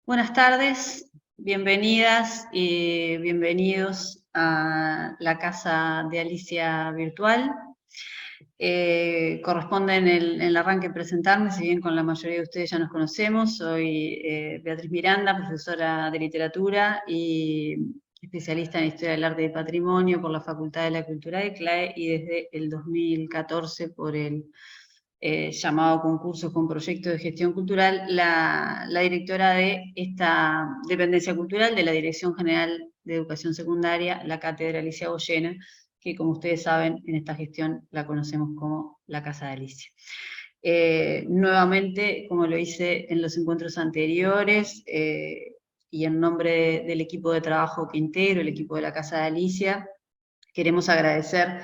Buenas tardes, bienvenidas y bienvenidos a la Casa de Alicia Virtual. Corresponde en el arranque presentarme, si bien con la mayoría de ustedes ya nos conocemos. Soy Beatriz Miranda, profesora de literatura y especialista en Historia del Arte y Patrimonio por la Facultad de la Cultura de CLAE, y desde el 2014 por el llamado Concursos con Proyectos de Gestión Cultural, la directora de esta dependencia cultural de la Dirección General de Educación Secundaria, la Cátedra Alicia Goyena, que como ustedes saben, en esta gestión la conocemos como la Casa de Alicia. Nuevamente, como lo hice en los encuentros anteriores, y en nombre del equipo de trabajo que integro, el equipo de la Casa de Alicia, queremos agradecer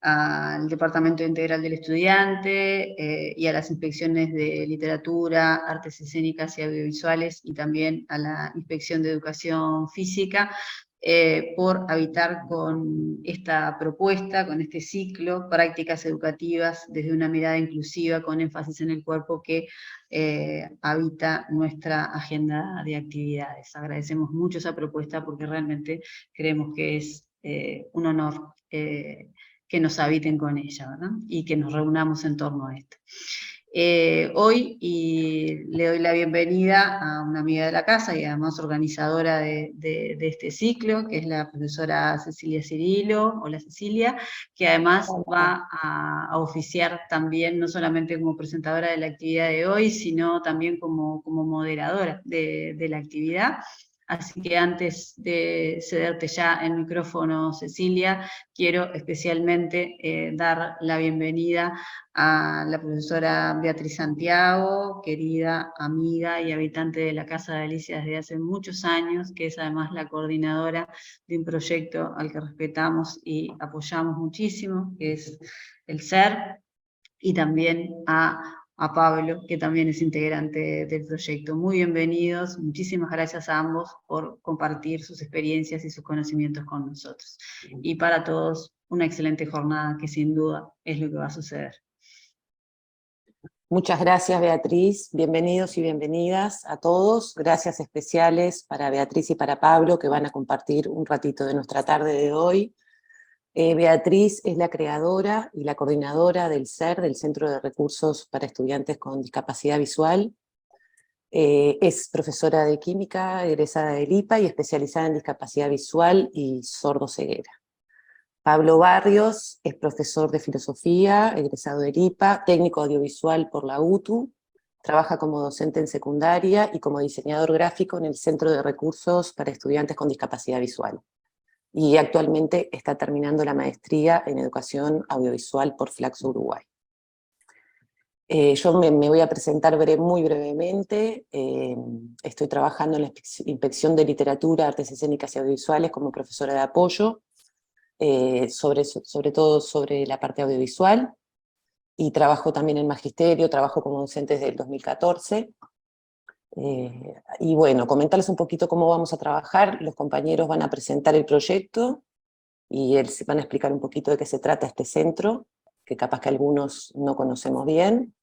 al Departamento Integral del Estudiante y a las inspecciones de literatura, artes escénicas y audiovisuales, y también a la Inspección de Educación Física, por habitar con esta propuesta, con este ciclo, prácticas educativas desde una mirada inclusiva con énfasis en el cuerpo, que habita nuestra agenda de actividades. Agradecemos mucho esa propuesta porque realmente creemos que es un honor que nos habiten con ella, ¿verdad? Y que nos reunamos en torno a esto. Hoy le doy la bienvenida a una amiga de la casa y además organizadora de este ciclo, que es la profesora Cecilia Cirilo. Hola Cecilia, que además va a oficiar también, no solamente como presentadora de la actividad de hoy, sino también como moderadora de la actividad. Así que antes de cederte ya el micrófono, Cecilia, quiero especialmente dar la bienvenida a la profesora Beatriz Santiago, querida amiga y habitante de la Casa de Alicia desde hace muchos años, que es además la coordinadora de un proyecto al que respetamos y apoyamos muchísimo, que es el SER, y también a Pablo, que también es integrante del proyecto. Muy bienvenidos, muchísimas gracias a ambos por compartir sus experiencias y sus conocimientos con nosotros. Y para todos, una excelente jornada, que sin duda es lo que va a suceder. Muchas gracias, Beatriz. Bienvenidos y bienvenidas a todos. Gracias especiales para Beatriz y para Pablo, que van a compartir un ratito de nuestra tarde de hoy. Beatriz es la creadora y la coordinadora del SER, del Centro de Recursos para Estudiantes con Discapacidad Visual. Es profesora de química, egresada del IPA y especializada en discapacidad visual y sordoceguera. Pablo Barrios es profesor de filosofía, egresado del IPA, técnico audiovisual por la UTU, trabaja como docente en secundaria y como diseñador gráfico en el Centro de Recursos para Estudiantes con Discapacidad Visual. Y actualmente está terminando la maestría en Educación Audiovisual por Flaxo Uruguay. Yo me voy a presentar muy brevemente. Estoy trabajando en la Inspección de Literatura, Artes Escénicas y Audiovisuales como profesora de apoyo, sobre todo sobre la parte audiovisual, y trabajo también en magisterio, trabajo como docente desde el 2014. Y bueno, comentarles un poquito cómo vamos a trabajar. Los compañeros van a presentar el proyecto y van a explicar un poquito de qué se trata este centro, que capaz que algunos no conocemos bien.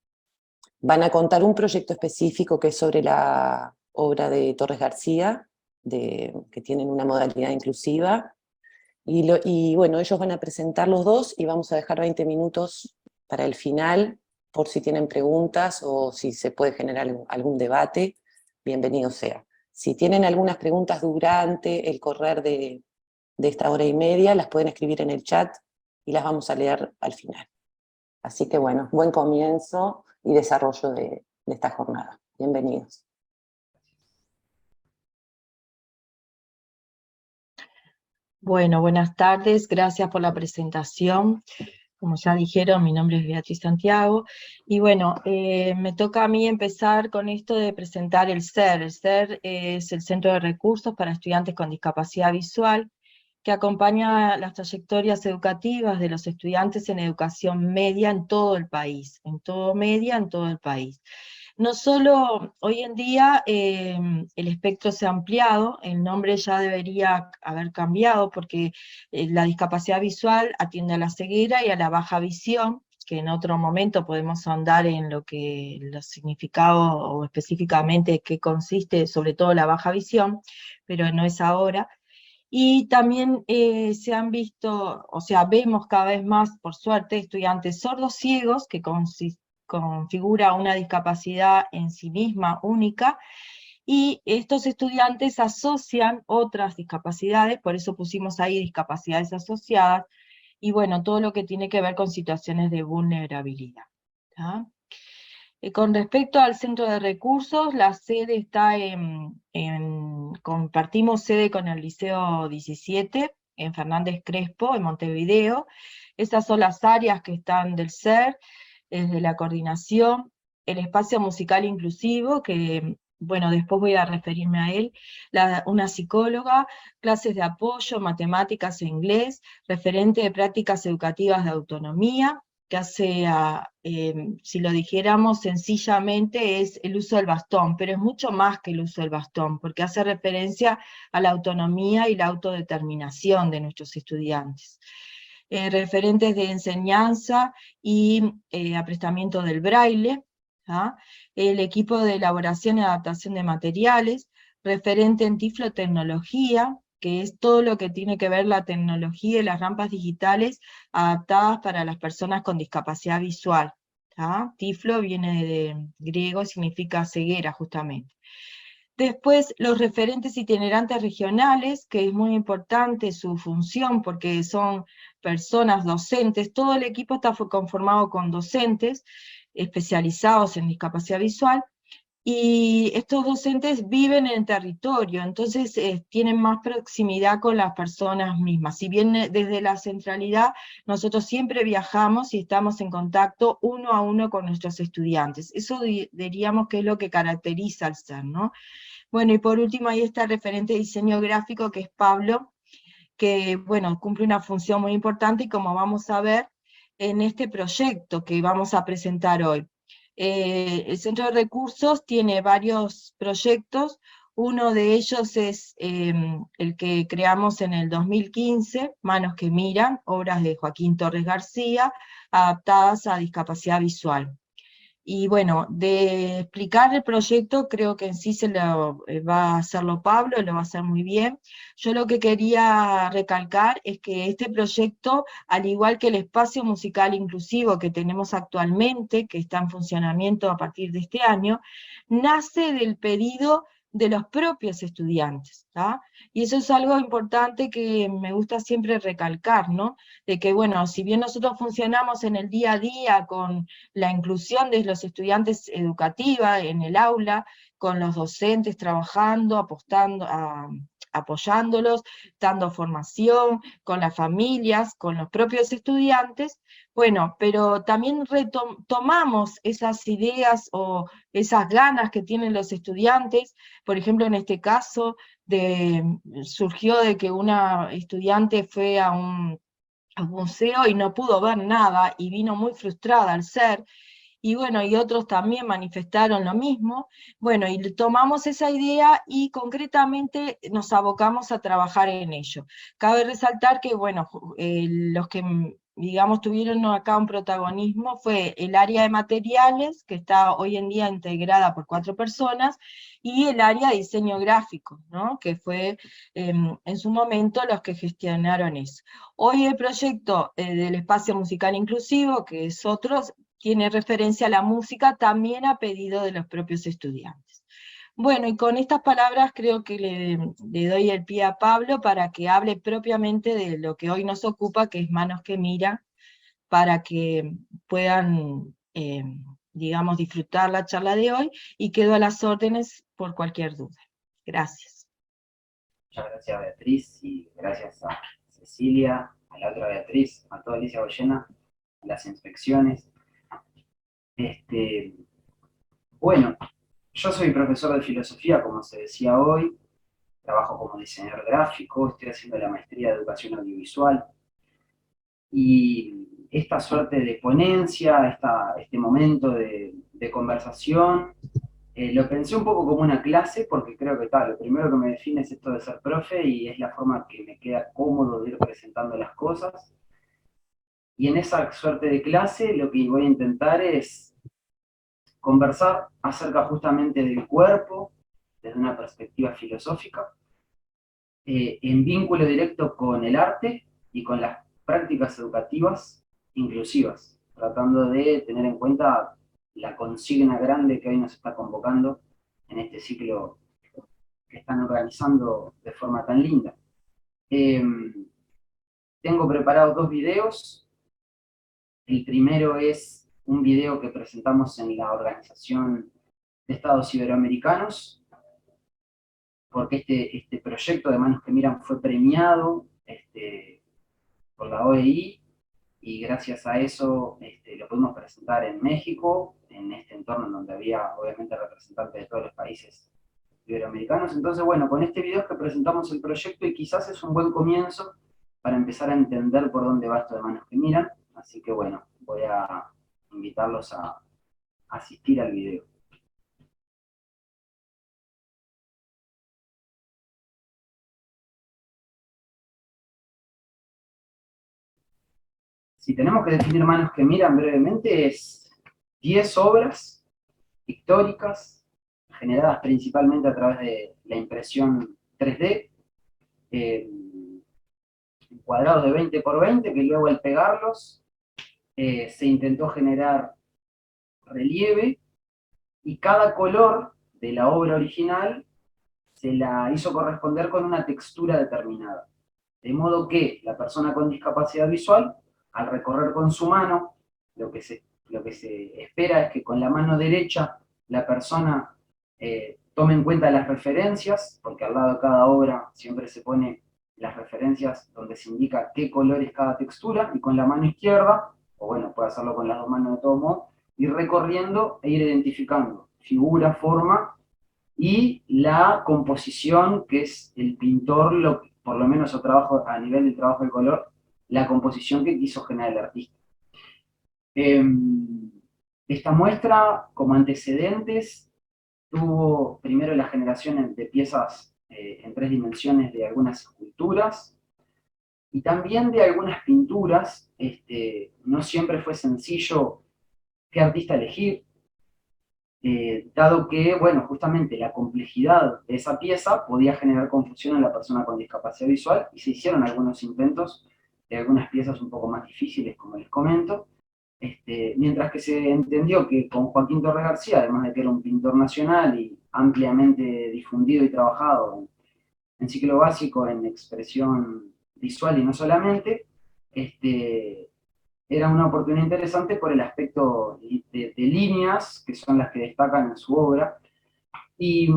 Van a contar un proyecto específico que es sobre la obra de Torres García, que tienen una modalidad inclusiva. Y bueno, ellos van a presentar los dos y vamos a dejar 20 minutos para el final, por si tienen preguntas o si se puede generar algún debate, bienvenido sea. Si tienen algunas preguntas durante el correr de esta hora y media, las pueden escribir en el chat y las vamos a leer al final. Así que bueno, buen comienzo y desarrollo de esta jornada. Bienvenidos. Bueno, buenas tardes, gracias por la presentación. Como ya dijeron, mi nombre es Beatriz Santiago, y bueno, me toca a mí empezar con esto de presentar el SER. El SER es el Centro de Recursos para Estudiantes con Discapacidad Visual, que acompaña las trayectorias educativas de los estudiantes en educación media en todo el país, en todo el país. No solo hoy en día el espectro se ha ampliado, el nombre ya debería haber cambiado porque la discapacidad visual atiende a la ceguera y a la baja visión, que en otro momento podemos ahondar en los significados o específicamente qué consiste, sobre todo la baja visión, pero no es ahora. Y también se han visto, o sea, vemos cada vez más, por suerte, estudiantes sordos ciegos, que configura una discapacidad en sí misma única, y estos estudiantes asocian otras discapacidades, por eso pusimos ahí discapacidades asociadas, y bueno, todo lo que tiene que ver con situaciones de vulnerabilidad. ¿Tá? Con respecto al centro de recursos, la sede está compartimos sede con el Liceo 17, en Fernández Crespo, en Montevideo. Estas son las áreas que están del SER, desde la coordinación, el espacio musical inclusivo, que bueno, después voy a referirme a él, una psicóloga, clases de apoyo, matemáticas e inglés, referente de prácticas educativas de autonomía, que hace, si lo dijéramos sencillamente, es el uso del bastón, pero es mucho más que el uso del bastón, porque hace referencia a la autonomía y la autodeterminación de nuestros estudiantes. Referentes de enseñanza y aprestamiento del braille, ¿ah? El equipo de elaboración y adaptación de materiales, referente en tiflotecnología, que es todo lo que tiene que ver la tecnología y las rampas digitales adaptadas para las personas con discapacidad visual. ¿Tá? Tiflo viene de griego, significa ceguera justamente. Después, los referentes itinerantes regionales, que es muy importante su función porque son personas docentes, todo el equipo está conformado con docentes especializados en discapacidad visual, y estos docentes viven en el territorio, entonces tienen más proximidad con las personas mismas. Si bien desde la centralidad, nosotros siempre viajamos y estamos en contacto uno a uno con nuestros estudiantes. Eso diríamos que es lo que caracteriza al SER, ¿no? Bueno, y por último ahí está el referente de diseño gráfico, que es Pablo, que, bueno, cumple una función muy importante, y como vamos a ver en este proyecto que vamos a presentar hoy. El Centro de Recursos tiene varios proyectos, uno de ellos es el que creamos en el 2015, Manos que Miran, obras de Joaquín Torres García, adaptadas a discapacidad visual. Y bueno, de explicar el proyecto, creo que en sí va a hacerlo Pablo, lo va a hacer muy bien. Yo lo que quería recalcar es que este proyecto, al igual que el espacio musical inclusivo que tenemos actualmente, que está en funcionamiento a partir de este año, nace del pedido de los propios estudiantes, ¿tá? Y eso es algo importante que me gusta siempre recalcar, ¿no? De que, bueno, si bien nosotros funcionamos en el día a día con la inclusión de los estudiantes educativa en el aula, con los docentes trabajando, apoyándolos, dando formación, con las familias, con los propios estudiantes, bueno, pero también tomamos esas ideas o esas ganas que tienen los estudiantes, por ejemplo, en este caso, surgió de que una estudiante fue a un museo y no pudo ver nada, y vino muy frustrada al SER, y bueno, y otros también manifestaron lo mismo. Bueno, y tomamos esa idea y concretamente nos abocamos a trabajar en ello. Cabe resaltar que, bueno, los que, digamos, tuvieron acá un protagonismo fue el área de materiales, que está hoy en día integrada por 4 personas, y el área de diseño gráfico, ¿no? Que fue en su momento los que gestionaron eso. Hoy el proyecto del espacio musical inclusivo, que es otro, tiene referencia a la música también a pedido de los propios estudiantes. Bueno, y con estas palabras creo que le doy el pie a Pablo para que hable propiamente de lo que hoy nos ocupa, que es Manos que Miran, para que puedan, digamos, disfrutar la charla de hoy, y quedo a las órdenes por cualquier duda. Gracias. Muchas gracias, Beatriz, y gracias a Cecilia, a la otra Beatriz, a toda Alicia Goyena, a las inspecciones. Bueno, yo soy profesor de filosofía, como se decía hoy, trabajo como diseñador gráfico, estoy haciendo la maestría de educación audiovisual, y esta suerte de ponencia, este momento de conversación, lo pensé un poco como una clase, porque creo que lo primero que me define es esto de ser profe, y es la forma que me queda cómodo de ir presentando las cosas. y en esa suerte de clase lo que voy a intentar es conversar acerca justamente del cuerpo, desde una perspectiva filosófica, en vínculo directo con el arte y con las prácticas educativas inclusivas, tratando de tener en cuenta la consigna grande que hoy nos está convocando en este ciclo que están organizando de forma tan linda. Tengo preparados 2 videos. El primero es un video que presentamos en la Organización de Estados Iberoamericanos, porque este proyecto de Manos que Miran fue premiado por la OEI, y gracias a eso lo pudimos presentar en México, en este entorno en donde había obviamente representantes de todos los países iberoamericanos. Entonces, bueno, con este video es que presentamos el proyecto y quizás es un buen comienzo para empezar a entender por dónde va esto de Manos que Miran. Así que bueno, voy a invitarlos a asistir al video. Si tenemos que definir Manos que Miran brevemente, es 10 obras pictóricas generadas principalmente a través de la impresión 3D, cuadrados de 20 por 20, que luego al pegarlos se intentó generar relieve, y cada color de la obra original se la hizo corresponder con una textura determinada. De modo que la persona con discapacidad visual, al recorrer con su mano, lo que se espera es que con la mano derecha la persona tome en cuenta las referencias, porque al lado de cada obra siempre se pone las referencias donde se indica qué color es cada textura, y con la mano izquierda, o bueno, puede hacerlo con las 2 manos de todo modo, ir recorriendo e ir identificando figura, forma, y la composición, que es el pintor, por lo menos a nivel del trabajo de color, la composición que quiso generar el artista. Esta muestra, como antecedentes, tuvo primero la generación de piezas en 3 dimensiones de algunas esculturas, y también de algunas pinturas. No siempre fue sencillo qué artista elegir, dado que, bueno, justamente la complejidad de esa pieza podía generar confusión en la persona con discapacidad visual, y se hicieron algunos intentos de algunas piezas un poco más difíciles, como les comento, mientras que se entendió que con Joaquín Torres García, además de que era un pintor nacional y ampliamente difundido y trabajado en ciclo básico en expresión visual y no solamente, era una oportunidad interesante por el aspecto de líneas, que son las que destacan en su obra. Y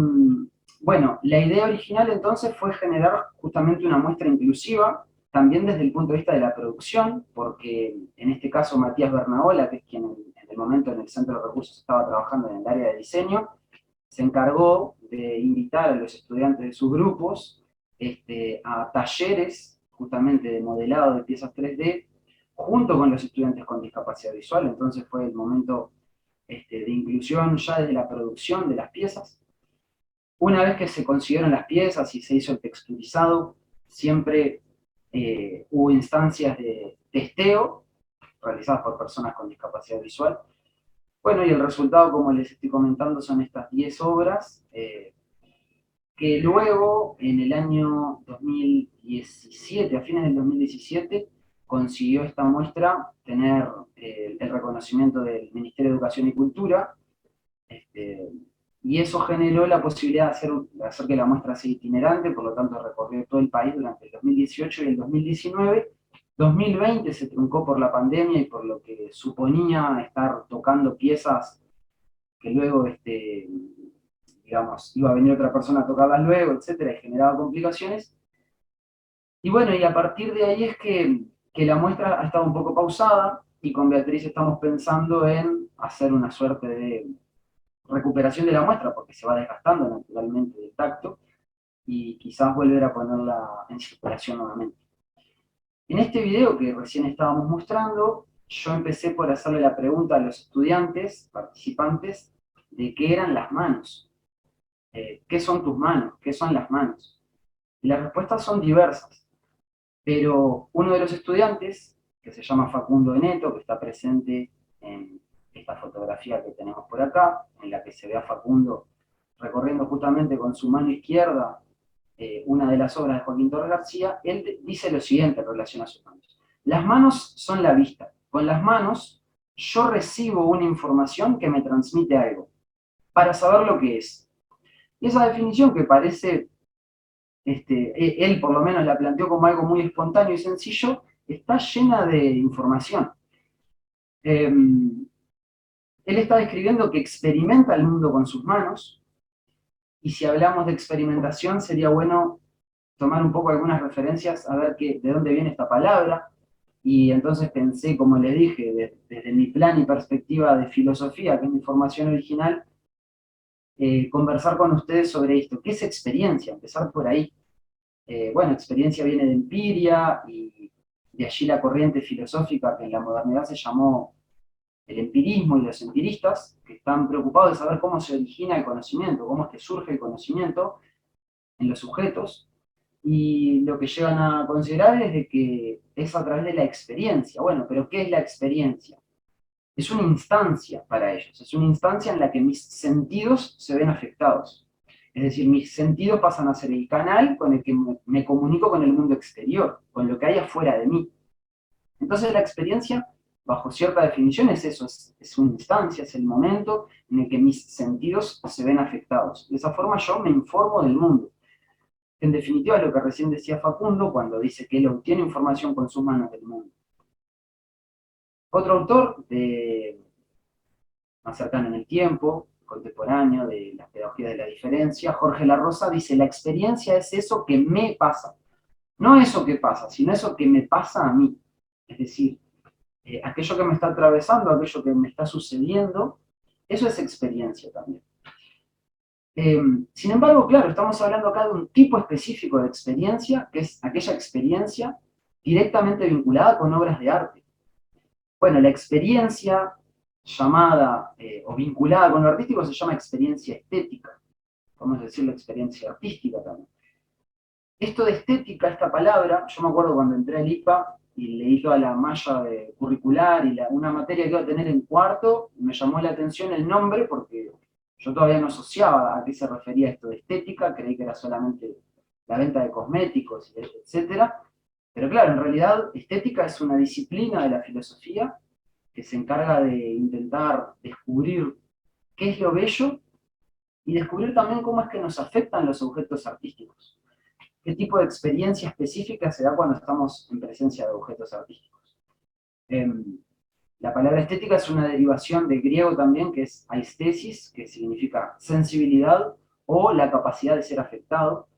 bueno, la idea original entonces fue generar justamente una muestra inclusiva, también desde el punto de vista de la producción, porque en este caso Matías Bernaola, que es quien en el momento en el Centro de Recursos estaba trabajando en el área de diseño, se encargó de invitar a los estudiantes de sus grupos a talleres justamente de modelado de piezas 3D, junto con los estudiantes con discapacidad visual. Entonces fue el momento de inclusión ya desde la producción de las piezas. Una vez que se consiguieron las piezas y se hizo el texturizado, siempre hubo instancias de testeo realizadas por personas con discapacidad visual. Bueno, y el resultado, como les estoy comentando, son estas 10 obras, que luego, en el año 2017, a fines del 2017, consiguió esta muestra tener el reconocimiento del Ministerio de Educación y Cultura, y eso generó la posibilidad de hacer que la muestra sea itinerante. Por lo tanto recorrió todo el país durante el 2018 y el 2019. 2020 se truncó por la pandemia y por lo que suponía estar tocando piezas que luego, digamos, iba a venir otra persona a tocarlas luego, etcétera, y generaba complicaciones. Y bueno, y a partir de ahí es que la muestra ha estado un poco pausada, y con Beatriz estamos pensando en hacer una suerte de recuperación de la muestra, porque se va desgastando naturalmente el tacto, y quizás volver a ponerla en circulación nuevamente. En este video que recién estábamos mostrando, yo empecé por hacerle la pregunta a los estudiantes, participantes, de qué eran las manos. ¿Qué son tus manos? ¿Qué son las manos? Y las respuestas son diversas, pero uno de los estudiantes que se llama Facundo Eneto, que está presente en esta fotografía que tenemos por acá, en la que se ve a Facundo recorriendo justamente con su mano izquierda una de las obras de Joaquín Torres García. Él dice lo siguiente en relación a sus manos: las manos son la vista. Con las manos yo recibo una información que me transmite algo, para saber lo que es. Y esa definición, que parece, él por lo menos la planteó como algo muy espontáneo y sencillo, está llena de información. Él está describiendo que experimenta el mundo con sus manos, y si hablamos de experimentación sería bueno tomar un poco algunas referencias a ver de dónde viene esta palabra, y entonces pensé, como les dije, desde mi plan y perspectiva de filosofía, que es mi formación original, conversar con ustedes sobre esto. ¿Qué es experiencia? Empezar por ahí. Bueno, experiencia viene de empiria, y de allí la corriente filosófica que en la modernidad se llamó el empirismo, y los empiristas, que están preocupados de saber cómo se origina el conocimiento, cómo es que surge el conocimiento en los sujetos, y lo que llegan a considerar es de que es a través de la experiencia. Bueno, pero ¿qué es la experiencia? Es una instancia para ellos, es una instancia en la que mis sentidos se ven afectados. Es decir, mis sentidos pasan a ser el canal con el que me comunico con el mundo exterior, con lo que hay afuera de mí. Entonces la experiencia, bajo cierta definición, es eso, es una instancia, es el momento en el que mis sentidos se ven afectados. De esa forma yo me informo del mundo. En definitiva, lo que recién decía Facundo cuando dice que él obtiene información con sus manos del mundo. Otro autor más cercano en el tiempo, contemporáneo, de las pedagogías de la diferencia, Jorge La Rosa, dice: la experiencia es eso que me pasa. No eso que pasa, sino eso que me pasa a mí. Es decir, aquello que me está atravesando, aquello que me está sucediendo, eso es experiencia también. Sin embargo, claro, estamos hablando acá de un tipo específico de experiencia, que es aquella experiencia directamente vinculada con obras de arte. Bueno, la experiencia llamada o vinculada con lo artístico se llama experiencia estética. Podemos decirlo experiencia artística también. Esto de estética, esta palabra, yo me acuerdo cuando entré al IPA y leí toda la malla curricular y una materia que iba a tener en cuarto, me llamó la atención el nombre porque yo todavía no asociaba a qué se refería esto de estética, creí que era solamente la venta de cosméticos, etc. Pero claro, en realidad estética es una disciplina de la filosofía que se encarga de intentar descubrir qué es lo bello y descubrir también cómo es que nos afectan los objetos artísticos. ¿Qué tipo de experiencia específica se da cuando estamos en presencia de objetos artísticos? La palabra estética es una derivación del griego también, que es aistesis, que significa sensibilidad o la capacidad de ser afectado.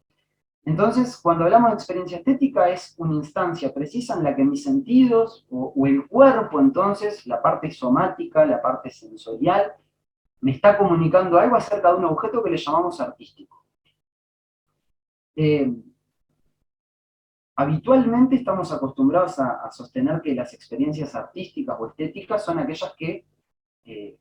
Entonces, cuando hablamos de experiencia estética, es una instancia precisa en la que mis sentidos, o el cuerpo, entonces, la parte somática, la parte sensorial, me está comunicando algo acerca de un objeto que le llamamos artístico. Habitualmente estamos acostumbrados a sostener que las experiencias artísticas o estéticas son aquellas que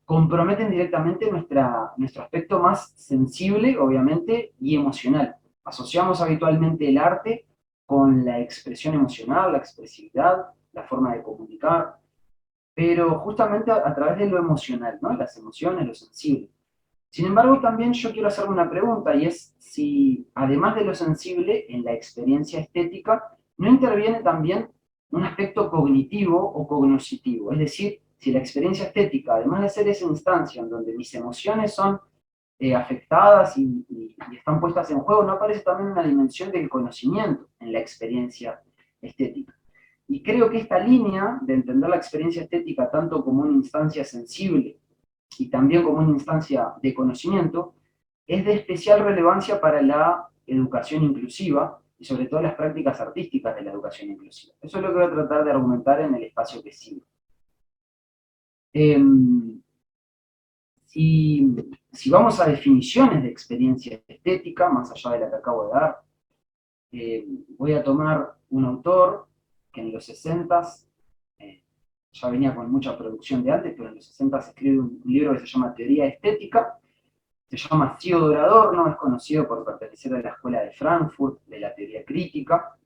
comprometen directamente nuestro aspecto más sensible, obviamente, y emocional. Asociamos habitualmente el arte con la expresión emocional, la expresividad, la forma de comunicar, pero justamente a través de lo emocional, ¿no? Las emociones, lo sensible. Sin embargo, también yo quiero hacerme una pregunta, y es si, además de lo sensible, en la experiencia estética, no interviene también un aspecto cognitivo o cognoscitivo. Es decir, si la experiencia estética, además de ser esa instancia en donde mis emociones son afectadas y están puestas en juego, ¿no aparece también una dimensión del conocimiento en la experiencia estética? Y creo que esta línea de entender la experiencia estética tanto como una instancia sensible y también como una instancia de conocimiento, es de especial relevancia para la educación inclusiva y sobre todo las prácticas artísticas de la educación inclusiva. Eso es lo que voy a tratar de argumentar en el espacio que sigue. Si vamos a definiciones de experiencia estética, más allá de la que acabo de dar, voy a tomar un autor que en los 60s, ya venía con mucha producción de antes, pero en los 60 escribe un libro que se llama Teoría Estética, se llama Theodor Adorno, es conocido por pertenecer a la escuela de Frankfurt, de la teoría crítica,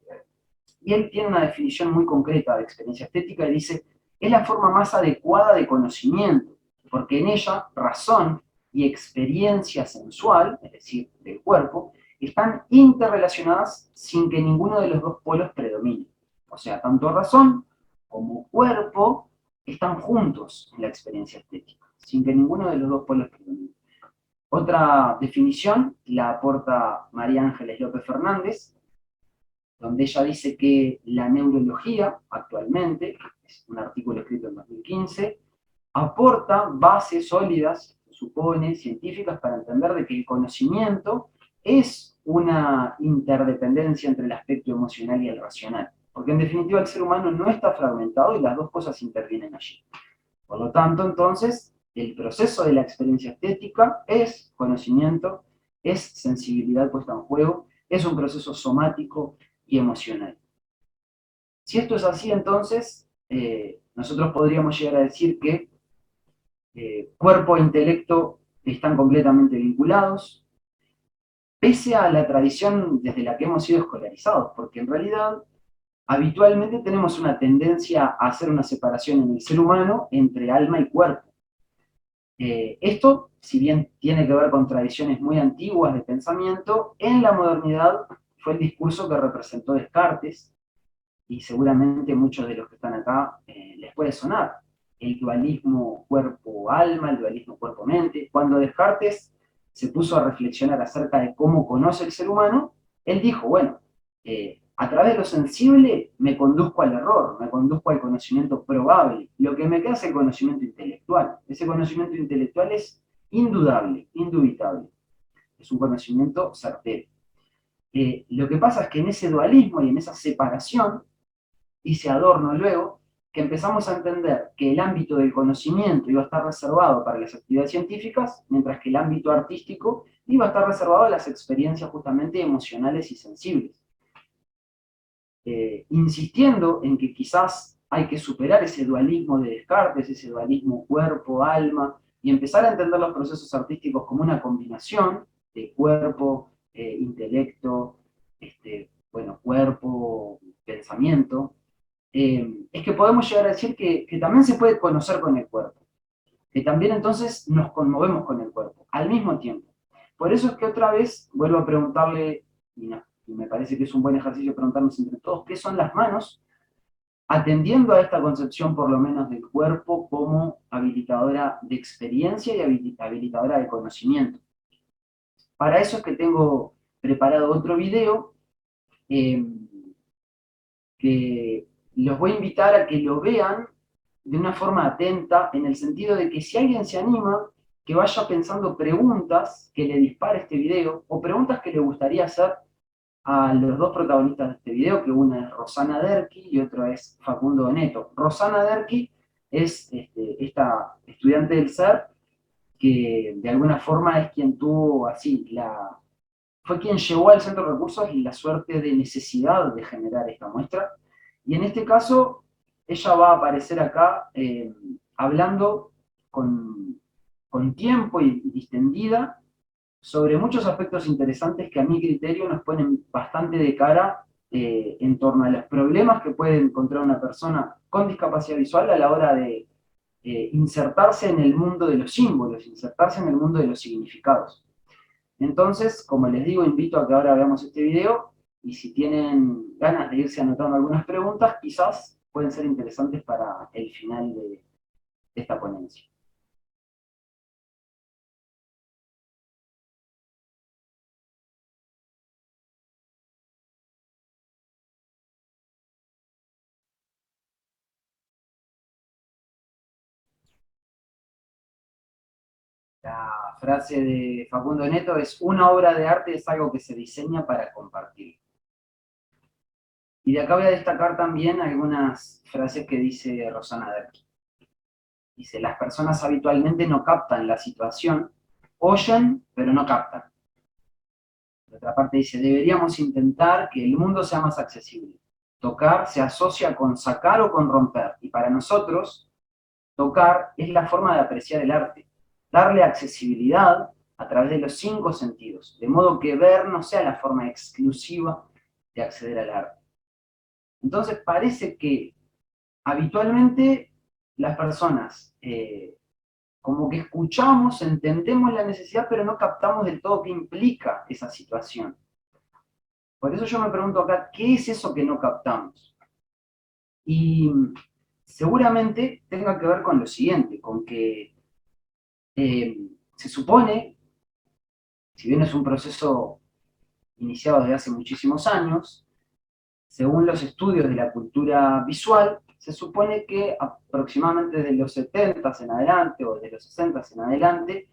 y él tiene una definición muy concreta de experiencia estética y dice, es la forma más adecuada de conocimiento, porque en ella razón y experiencia sensual, es decir, del cuerpo, están interrelacionadas sin que ninguno de los dos polos predomine. O sea, tanto razón como cuerpo están juntos en la experiencia estética, sin que ninguno de los dos polos predomine. Otra definición la aporta María Ángeles López Fernández, donde ella dice que la neurología, actualmente, es un artículo escrito en 2015, aporta bases sólidas, supone, científicas, para entender de que el conocimiento es una interdependencia entre el aspecto emocional y el racional. Porque en definitiva el ser humano no está fragmentado y las dos cosas intervienen allí. Por lo tanto, entonces, el proceso de la experiencia estética es conocimiento, es sensibilidad puesta en juego, es un proceso somático y emocional. Si esto es así, entonces, nosotros podríamos llegar a decir que cuerpo e intelecto están completamente vinculados, pese a la tradición desde la que hemos sido escolarizados, porque en realidad habitualmente tenemos una tendencia a hacer una separación en el ser humano entre alma y cuerpo. Esto, si bien tiene que ver con tradiciones muy antiguas de pensamiento, en la modernidad fue el discurso que representó Descartes, y seguramente muchos de los que están acá les puede sonar. El dualismo cuerpo-alma, el dualismo cuerpo-mente. Cuando Descartes se puso a reflexionar acerca de cómo conoce el ser humano, él dijo, bueno, a través de lo sensible me conduzco al error, me conduzco al conocimiento probable. Lo que me queda es el conocimiento intelectual. Ese conocimiento intelectual es indudable, indubitable. Es un conocimiento certero. Lo que pasa es que en ese dualismo y en esa separación, dice Adorno luego, que empezamos a entender que el ámbito del conocimiento iba a estar reservado para las actividades científicas, mientras que el ámbito artístico iba a estar reservado a las experiencias justamente emocionales y sensibles. Insistiendo en que quizás hay que superar ese dualismo de Descartes, ese dualismo cuerpo-alma, y empezar a entender los procesos artísticos como una combinación de cuerpo, intelecto, cuerpo, pensamiento, es que podemos llegar a decir que también se puede conocer con el cuerpo, que también entonces nos conmovemos con el cuerpo, al mismo tiempo. Por eso es que otra vez vuelvo a preguntarle, y me parece que es un buen ejercicio preguntarnos entre todos, ¿qué son las manos? Atendiendo a esta concepción por lo menos del cuerpo como habilitadora de experiencia y habilitadora de conocimiento. Para eso es que tengo preparado otro video, que los voy a invitar a que lo vean de una forma atenta, en el sentido de que si alguien se anima, que vaya pensando preguntas que le dispare este video, o preguntas que le gustaría hacer a los dos protagonistas de este video, que una es Rosana Derqui y otro es Facundo Doneto. Rosana Derqui es esta estudiante del SER, que de alguna forma es quien tuvo así fue quien llevó al Centro de Recursos la suerte de necesidad de generar esta muestra. Y en este caso, ella va a aparecer acá hablando con tiempo y distendida sobre muchos aspectos interesantes que a mi criterio nos ponen bastante de cara en torno a los problemas que puede encontrar una persona con discapacidad visual a la hora de insertarse en el mundo de los símbolos, insertarse en el mundo de los significados. Entonces, como les digo, invito a que ahora veamos este video, y si tienen ganas de irse anotando algunas preguntas, quizás pueden ser interesantes para el final de esta ponencia. La frase de Facundo Neto es: una obra de arte es algo que se diseña para compartir. Y de acá voy a destacar también algunas frases que dice Rosana Derqui. Dice: las personas habitualmente no captan la situación, oyen, pero no captan. Por otra parte dice: deberíamos intentar que el mundo sea más accesible. Tocar se asocia con sacar o con romper, y para nosotros, tocar es la forma de apreciar el arte, darle accesibilidad a través de los 5 sentidos, de modo que ver no sea la forma exclusiva de acceder al arte. Entonces parece que habitualmente las personas como que escuchamos, entendemos la necesidad, pero no captamos del todo qué implica esa situación. Por eso yo me pregunto acá, ¿qué es eso que no captamos? Y seguramente tenga que ver con lo siguiente, con que se supone, si bien es un proceso iniciado desde hace muchísimos años, según los estudios de la cultura visual, se supone que aproximadamente desde los 70 en adelante, o de los 60 en adelante,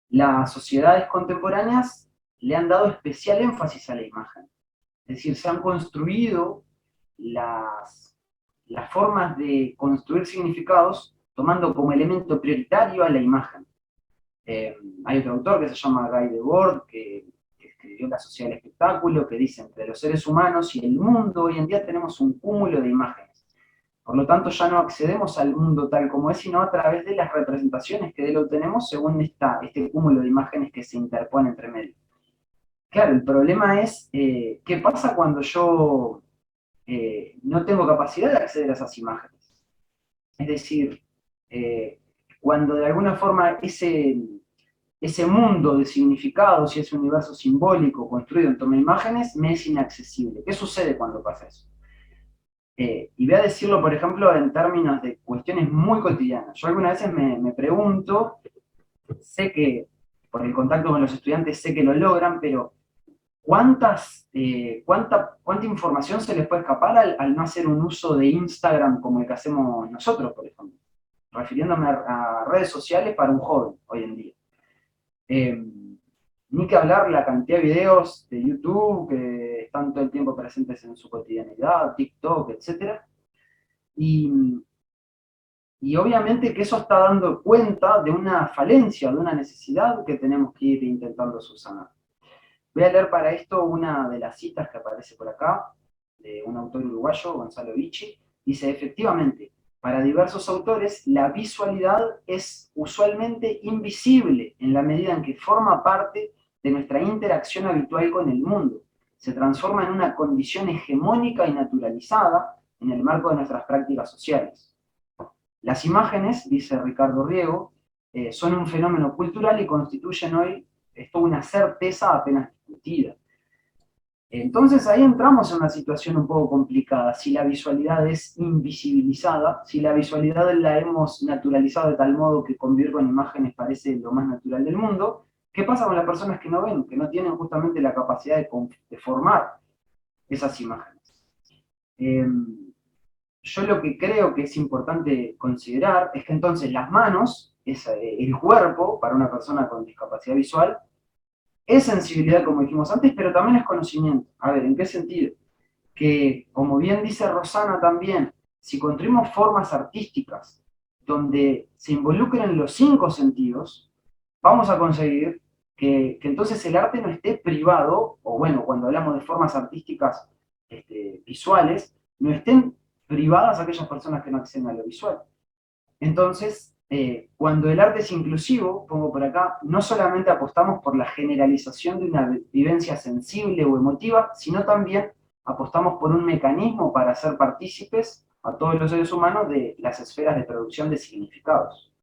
las sociedades contemporáneas le han dado especial énfasis a la imagen. Es decir, se han construido las formas de construir significados tomando como elemento prioritario a la imagen. Hay otro autor que se llama Guy Debord, que escribió La Sociedad del Espectáculo, que dice, entre los seres humanos y el mundo hoy en día tenemos un cúmulo de imágenes. Por lo tanto, ya no accedemos al mundo tal como es, sino a través de las representaciones que de él obtenemos según este cúmulo de imágenes que se interpone entre medio. Claro, el problema es, ¿qué pasa cuando yo no tengo capacidad de acceder a esas imágenes? Es decir, cuando de alguna forma ese mundo de significados y ese universo simbólico construido en torno a imágenes me es inaccesible. ¿Qué sucede cuando pasa eso? Y voy a decirlo, por ejemplo, en términos de cuestiones muy cotidianas. Yo algunas veces me pregunto, sé que por el contacto con los estudiantes sé que lo logran, pero ¿cuánta información se les puede escapar al no hacer un uso de Instagram como el que hacemos nosotros, por ejemplo? Refiriéndome a redes sociales para un joven hoy en día. Ni que hablar la cantidad de videos de YouTube que están todo el tiempo presentes en su cotidianidad, TikTok, etc. Y obviamente que eso está dando cuenta de una falencia, de una necesidad que tenemos que ir intentando subsanar. Voy a leer para esto una de las citas que aparece por acá, de un autor uruguayo, Gonzalo Vicci. Dice, efectivamente, para diversos autores, la visualidad es usualmente invisible en la medida en que forma parte de nuestra interacción habitual con el mundo. Se transforma en una condición hegemónica y naturalizada en el marco de nuestras prácticas sociales. Las imágenes, dice Ricardo Riego, son un fenómeno cultural y constituyen hoy toda una certeza apenas discutida. Entonces ahí entramos en una situación un poco complicada. Si la visualidad es invisibilizada, si la visualidad la hemos naturalizado de tal modo que convivir con imágenes parece lo más natural del mundo, ¿qué pasa con las personas que no ven, que no tienen justamente la capacidad de formar esas imágenes? Yo lo que creo que es importante considerar es que entonces las manos, el cuerpo para una persona con discapacidad visual, es sensibilidad, como dijimos antes, pero también es conocimiento. A ver, ¿en qué sentido? Que, como bien dice Rosana también, si construimos formas artísticas donde se involucren los 5 sentidos, vamos a conseguir que entonces el arte no esté privado, o bueno, cuando hablamos de formas artísticas visuales, no estén privadas aquellas personas que no acceden a lo visual. Entonces, cuando el arte es inclusivo, pongo por acá, no solamente apostamos por la generalización de una vivencia sensible o emotiva, sino también apostamos por un mecanismo para hacer partícipes a todos los seres humanos de las esferas de producción de significados.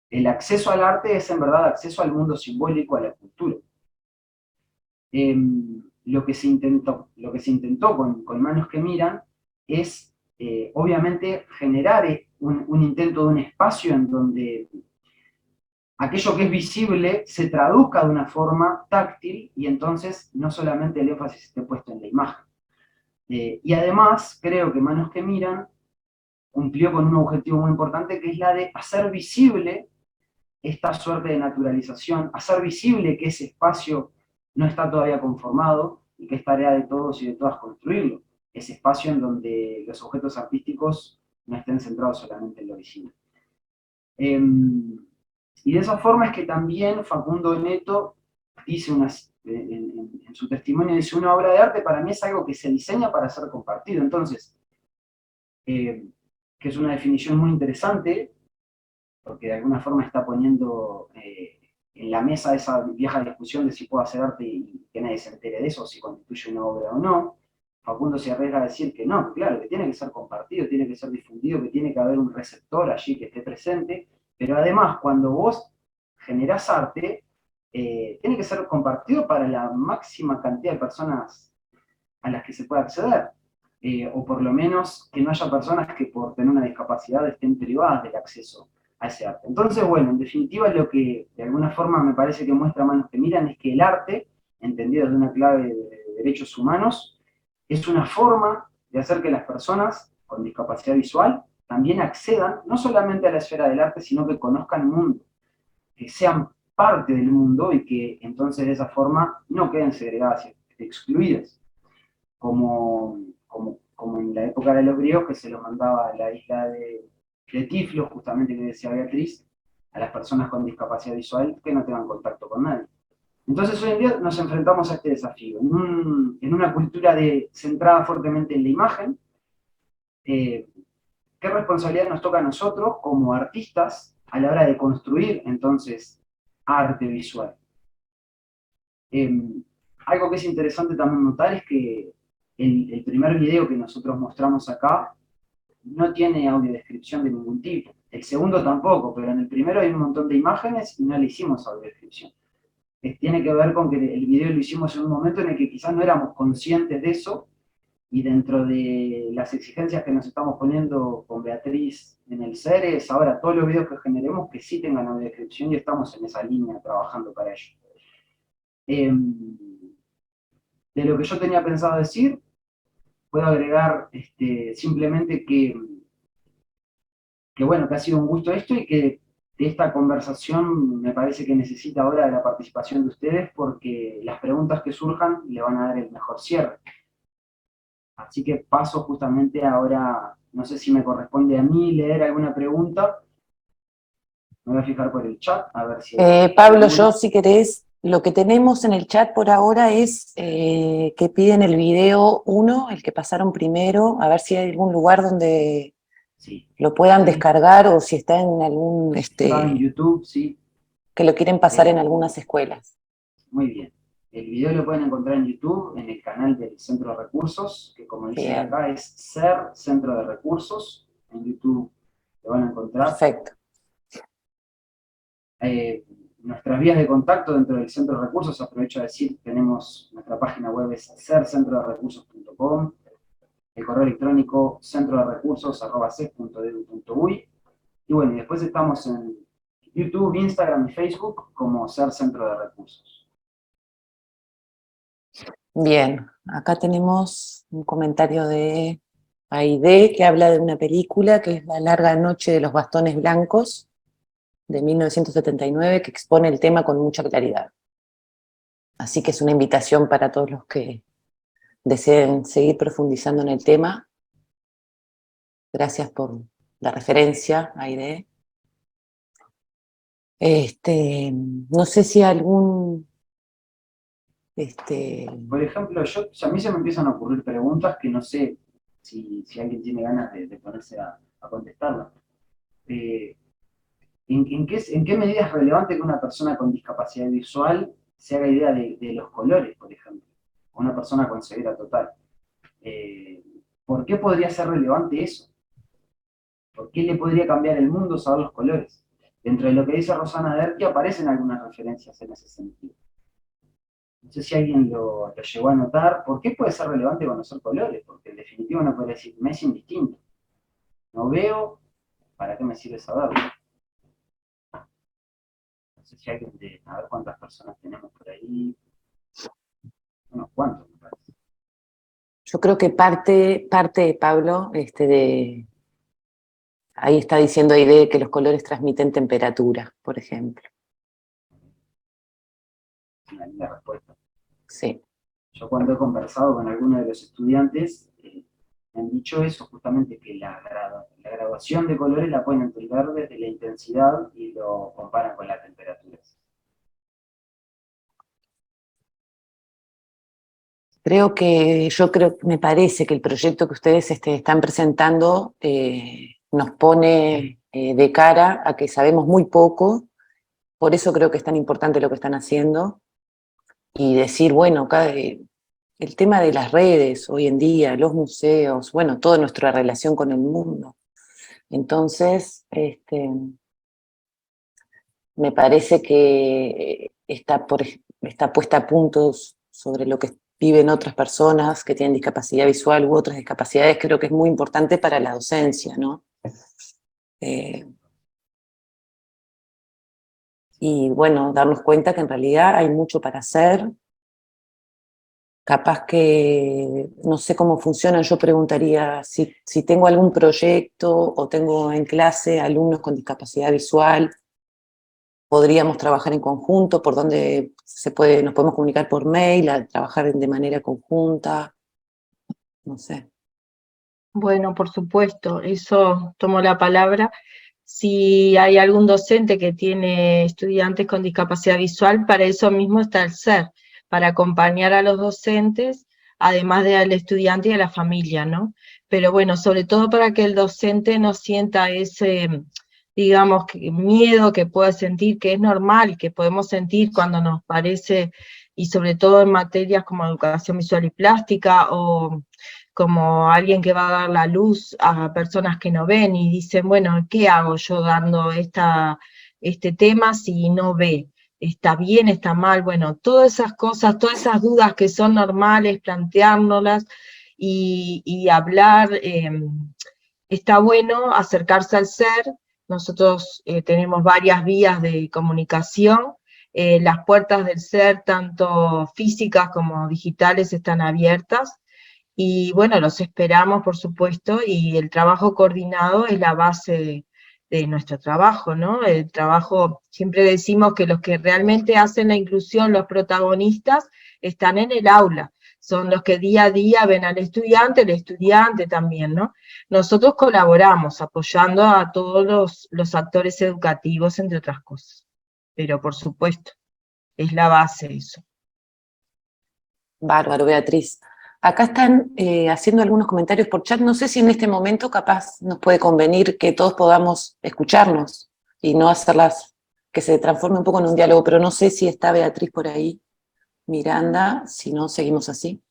El acceso al arte es en verdad acceso al mundo simbólico, a la cultura. Lo que se intentó con Manos que Miran es obviamente generar un intento de un espacio en donde aquello que es visible se traduzca de una forma táctil y entonces no solamente el énfasis esté puesto en la imagen. Y además creo que Manos que Miran cumplió con un objetivo muy importante, que es la de hacer visible esta suerte de naturalización, hacer visible que ese espacio no está todavía conformado y que es tarea de todos y de todas construirlo. Ese espacio en donde los objetos artísticos no estén centrados solamente en lo visible. Y de esa forma es que también Facundo Neto dice en su testimonio, dice, una obra de arte para mí es algo que se diseña para ser compartido. Entonces, que es una definición muy interesante, porque de alguna forma está poniendo en la mesa esa vieja discusión de si puedo hacer arte y que nadie se entere de eso, si constituye una obra o no. Facundo se arriesga a decir que no, claro, que tiene que ser compartido, tiene que ser difundido, que tiene que haber un receptor allí que esté presente, pero además cuando vos generás arte, tiene que ser compartido para la máxima cantidad de personas a las que se pueda acceder, o por lo menos que no haya personas que por tener una discapacidad estén privadas del acceso a ese arte. Entonces, bueno, en definitiva lo que de alguna forma me parece que muestra Manos que Miran es que el arte, entendido desde una clave de derechos humanos, es una forma de hacer que las personas con discapacidad visual también accedan no solamente a la esfera del arte, sino que conozcan el mundo, que sean parte del mundo y que entonces de esa forma no queden segregadas y excluidas, como en la época de los griegos, que se los mandaba a la isla de Tiflo, justamente que decía Beatriz, a las personas con discapacidad visual que no tengan contacto con nadie. Entonces hoy en día nos enfrentamos a este desafío, en una cultura centrada fuertemente en la imagen. ¿Qué responsabilidad nos toca a nosotros como artistas a la hora de construir entonces arte visual? Algo que es interesante también notar es que el primer video que nosotros mostramos acá no tiene audiodescripción de ningún tipo. El segundo tampoco, pero en el primero hay un montón de imágenes y no le hicimos audiodescripción. Tiene que ver con que el video lo hicimos en un momento en el que quizás no éramos conscientes de eso, y dentro de las exigencias que nos estamos poniendo con Beatriz en el CERES, ahora todos los videos que generemos que sí tengan audiodescripción, y estamos en esa línea trabajando para ello. De lo que yo tenía pensado decir, puedo agregar simplemente bueno, que ha sido un gusto esto, y que de esta conversación me parece que necesita ahora de la participación de ustedes, porque las preguntas que surjan le van a dar el mejor cierre. Así que paso justamente ahora, no sé si me corresponde a mí leer alguna pregunta. Me voy a fijar por el chat, a ver si... Pablo, yo si querés, lo que tenemos en el chat por ahora es que piden el video 1, el que pasaron primero, a ver si hay algún lugar donde sí, lo puedan descargar, o si está en algún... está en YouTube, sí. que lo quieren pasar en algunas escuelas. Muy bien. El video lo pueden encontrar en YouTube, en el canal del Centro de Recursos, que como dice acá es SER, Centro de Recursos. En YouTube lo van a encontrar. Perfecto. Nuestras vías de contacto dentro del Centro de Recursos, aprovecho a decir, tenemos nuestra página web, es sercentroderecursos.com, el correo electrónico centroderecursos@ces.edu.uy, y bueno, y después estamos en YouTube, Instagram y Facebook como Ser Centro de Recursos. Bien, acá tenemos un comentario de Aide, que habla de una película que es La larga noche de los bastones blancos, de 1979, que expone el tema con mucha claridad. Así que es una invitación para todos los que deseen seguir profundizando en el tema. Gracias por la referencia, Aide. No sé si algún... Por ejemplo, a mí se me empiezan a ocurrir preguntas que no sé si alguien tiene ganas de ponerse a contestarlas. ¿En qué medida es relevante que una persona con discapacidad visual se haga idea de los colores, por ejemplo? O una persona con ceguera total. ¿Por qué podría ser relevante eso? ¿Por qué le podría cambiar el mundo saber los colores? Dentro de lo que dice Rosana Derqui aparecen algunas referencias en ese sentido. No sé si alguien lo llegó a notar. ¿Por qué puede ser relevante conocer colores? Porque en definitiva uno puede decir, me es indistinto. No veo, ¿para qué me sirve saberlo? No sé si alguien a ver cuántas personas tenemos por ahí. Unos cuantos, me parece. Yo creo que parte de Pablo, ahí está diciendo Aide que los colores transmiten temperatura, por ejemplo. Una linda respuesta. Sí. Yo cuando he conversado con algunos de los estudiantes, me han dicho eso, justamente, que la graduación de colores la pueden entender desde la intensidad y lo comparan con la temperatura. Me parece que el proyecto que ustedes están presentando nos pone de cara a que sabemos muy poco, por eso creo que es tan importante lo que están haciendo, y decir, bueno, el tema de las redes hoy en día, los museos, bueno, toda nuestra relación con el mundo. Entonces, me parece que está puesta a punto sobre lo que viven otras personas que tienen discapacidad visual u otras discapacidades, creo que es muy importante para la docencia, ¿no? Y bueno, darnos cuenta que en realidad hay mucho para hacer. Capaz que, no sé cómo funciona, yo preguntaría si tengo algún proyecto o tengo en clase alumnos con discapacidad visual, podríamos trabajar en conjunto, por donde nos podemos comunicar por mail, trabajar de manera conjunta, no sé. Bueno, por supuesto, eso tomo la palabra. Si hay algún docente que tiene estudiantes con discapacidad visual, para eso mismo está el SER, para acompañar a los docentes, además del estudiante y a la familia, ¿no? Pero bueno, sobre todo para que el docente no sienta ese, digamos, miedo que puede sentir, que es normal, que podemos sentir cuando nos parece, y sobre todo en materias como educación visual y plástica, o como alguien que va a dar la luz a personas que no ven y dicen, bueno, ¿qué hago yo dando este tema si no ve? ¿Está bien, está mal? Bueno, todas esas cosas, todas esas dudas que son normales, planteárnoslas y hablar, está bueno acercarse al SER. Nosotros tenemos varias vías de comunicación, las puertas del SER, tanto físicas como digitales, están abiertas. Y bueno, los esperamos, por supuesto, y el trabajo coordinado es la base de nuestro trabajo, ¿no? El trabajo, siempre decimos que los que realmente hacen la inclusión, los protagonistas, están en el aula, son los que día a día ven al estudiante, el estudiante también, ¿no? Nosotros colaboramos apoyando a todos los actores educativos, entre otras cosas, pero por supuesto, es la base eso. Bárbaro, Beatriz. Acá están haciendo algunos comentarios por chat. No sé si en este momento capaz nos puede convenir que todos podamos escucharnos y no hacerlas que se transforme un poco en un diálogo, pero no sé si está Beatriz por ahí, Miranda, si no, seguimos así.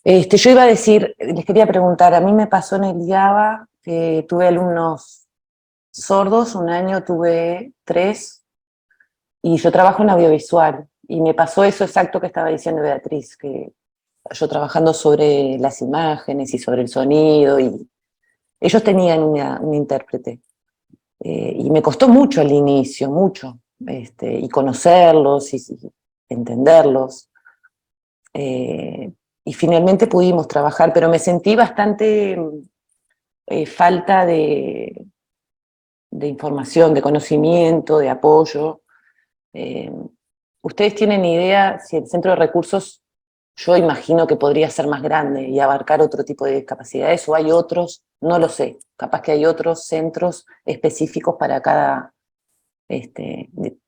Yo iba a decir, les quería preguntar, a mí me pasó en el IABA que tuve alumnos sordos, un año tuve 3, y yo trabajo en audiovisual, y me pasó eso exacto que estaba diciendo Beatriz, que yo trabajando sobre las imágenes y sobre el sonido, y ellos tenían un intérprete. Y me costó mucho al inicio, mucho, y conocerlos y entenderlos. Y finalmente pudimos trabajar, pero me sentí bastante falta de información, de conocimiento, de apoyo. ¿Ustedes tienen idea si el centro de recursos, yo imagino que podría ser más grande y abarcar otro tipo de discapacidades, o hay otros, no lo sé, capaz que hay otros centros específicos para cada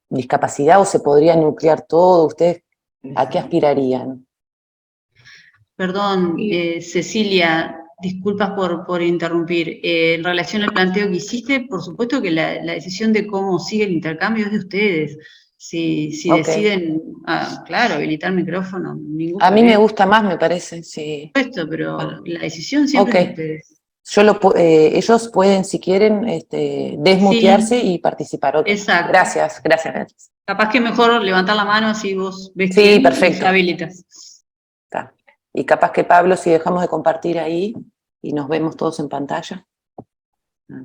discapacidad, o se podría nuclear todo? ¿Ustedes a qué aspirarían? Perdón, Cecilia, disculpas por interrumpir. En relación al planteo que hiciste, por supuesto que la decisión de cómo sigue el intercambio es de ustedes. Si Okay. Deciden, claro, habilitar micrófono, ningún A mí me problema. gusta más, me parece, sí. Por supuesto, pero Bueno, la decisión siempre es de ustedes. Ellos pueden, si quieren, desmutearse y participar. Okay. Exacto. Gracias, Beatriz. Capaz que mejor levantar la mano si vos ves Sí, quién perfecto. y se habilitas. Está. Y capaz que Pablo, si dejamos de compartir ahí y nos vemos todos en pantalla.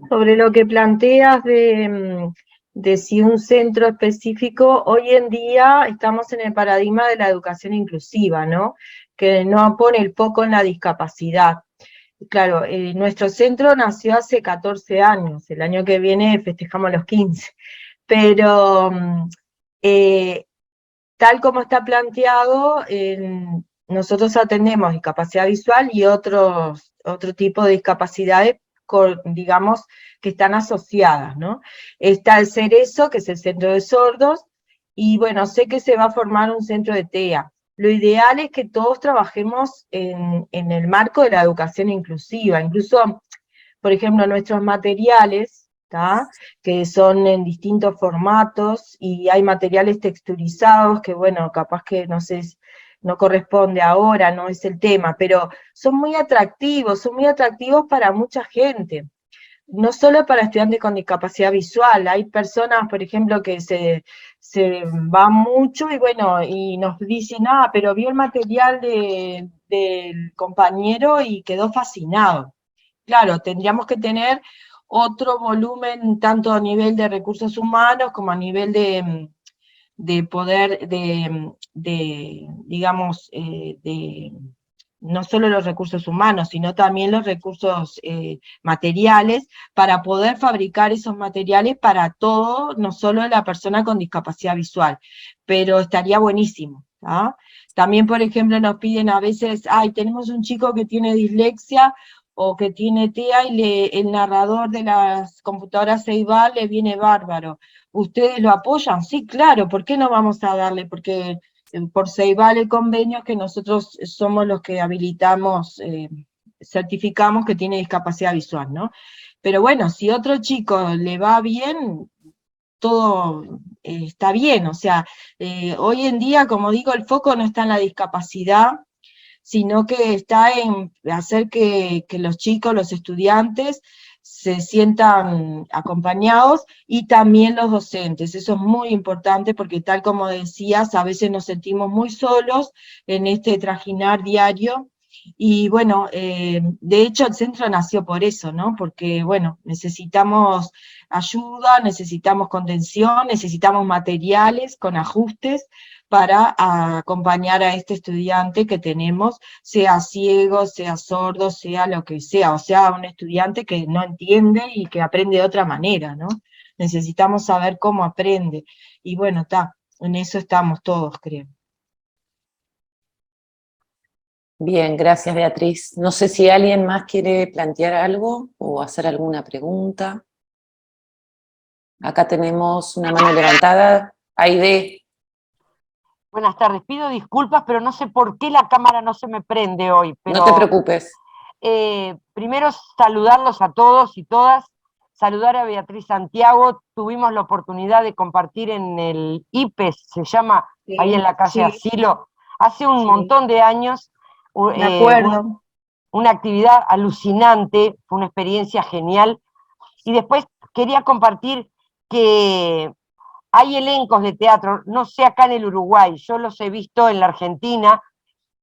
Sobre lo que planteas de si un centro específico, hoy en día estamos en el paradigma de la educación inclusiva, ¿no? Que no pone el foco en la discapacidad. Claro, nuestro centro nació hace 14 años, el año que viene festejamos los 15, pero tal como está planteado, nosotros atendemos discapacidad visual y otro tipo de discapacidades, digamos, que están asociadas, ¿no? Está el Cerezo, que es el centro de sordos, y bueno, sé que se va a formar un centro de TEA. Lo ideal es que todos trabajemos en el marco de la educación inclusiva, incluso, por ejemplo, nuestros materiales, ¿tá? Que son en distintos formatos, y hay materiales texturizados que, bueno, capaz que, no sé, no corresponde ahora, no es el tema, pero son muy atractivos para mucha gente. No solo para estudiantes con discapacidad visual, hay personas, por ejemplo, que se van mucho y bueno, y nos dicen, pero vio el material del compañero y quedó fascinado. Claro, tendríamos que tener otro volumen, tanto a nivel de recursos humanos como a nivel de poder, digamos, no solo los recursos humanos, sino también los recursos materiales, para poder fabricar esos materiales para todo, no solo la persona con discapacidad visual, pero estaría buenísimo, ¿ah? También, por ejemplo, nos piden a veces, tenemos un chico que tiene dislexia o que tiene TEA y el narrador de las computadoras Ceibal le viene bárbaro. ¿Ustedes lo apoyan? Sí, claro, ¿por qué no vamos a darle? Porque por Ceibal el convenio es que nosotros somos los que habilitamos, certificamos que tiene discapacidad visual, ¿no? Pero bueno, si otro chico le va bien, todo está bien, o sea, hoy en día, como digo, el foco no está en la discapacidad, sino que está en hacer que los chicos, los estudiantes, se sientan acompañados y también los docentes. Eso es muy importante porque tal como decías, a veces nos sentimos muy solos en este trajinar diario. Y bueno, de hecho el centro nació por eso, ¿no? Porque bueno, necesitamos ayuda, necesitamos contención, necesitamos materiales con ajustes para acompañar a este estudiante que tenemos, sea ciego, sea sordo, sea lo que sea, o sea, un estudiante que no entiende y que aprende de otra manera, ¿no? Necesitamos saber cómo aprende. Y bueno, en eso estamos todos, creo. Bien, gracias Beatriz. No sé si alguien más quiere plantear algo o hacer alguna pregunta. Acá tenemos una mano levantada. Aide. Buenas tardes, pido disculpas, pero no sé por qué la cámara no se me prende hoy. Pero, no te preocupes. Primero saludarlos a todos y todas, saludar a Beatriz Santiago. Tuvimos la oportunidad de compartir en el IPES, se llama, sí, ahí en la calle Asilo, hace un montón de años. Me acuerdo. Una actividad alucinante, fue una experiencia genial. Y después quería compartir que hay elencos de teatro, no sé acá en el Uruguay, yo los he visto en la Argentina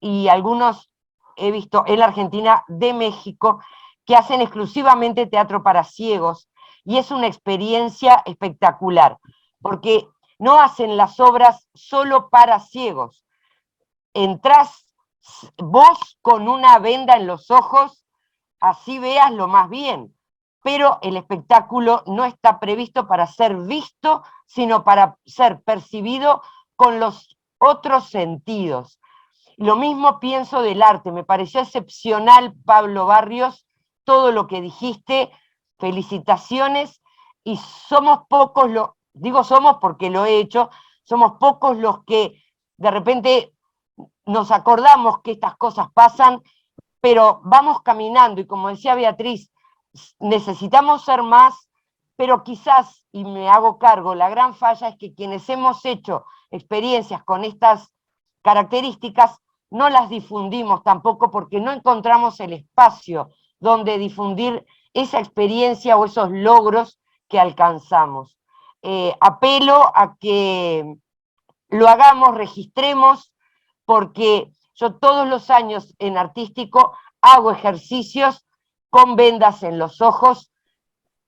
y algunos he visto en la Argentina de México que hacen exclusivamente teatro para ciegos y es una experiencia espectacular, porque no hacen las obras solo para ciegos. Entrás vos con una venda en los ojos, así veas lo más bien, pero el espectáculo no está previsto para ser visto, sino para ser percibido con los otros sentidos. Lo mismo pienso del arte, me pareció excepcional, Pablo Barrios, todo lo que dijiste, felicitaciones, y somos pocos, digo somos porque lo he hecho, somos pocos los que de repente nos acordamos que estas cosas pasan, pero vamos caminando, y como decía Beatriz, necesitamos ser más, pero quizás, y me hago cargo, la gran falla es que quienes hemos hecho experiencias con estas características, no las difundimos tampoco porque no encontramos el espacio donde difundir esa experiencia o esos logros que alcanzamos. Apelo a que lo hagamos, registremos, porque yo todos los años en artístico hago ejercicios con vendas en los ojos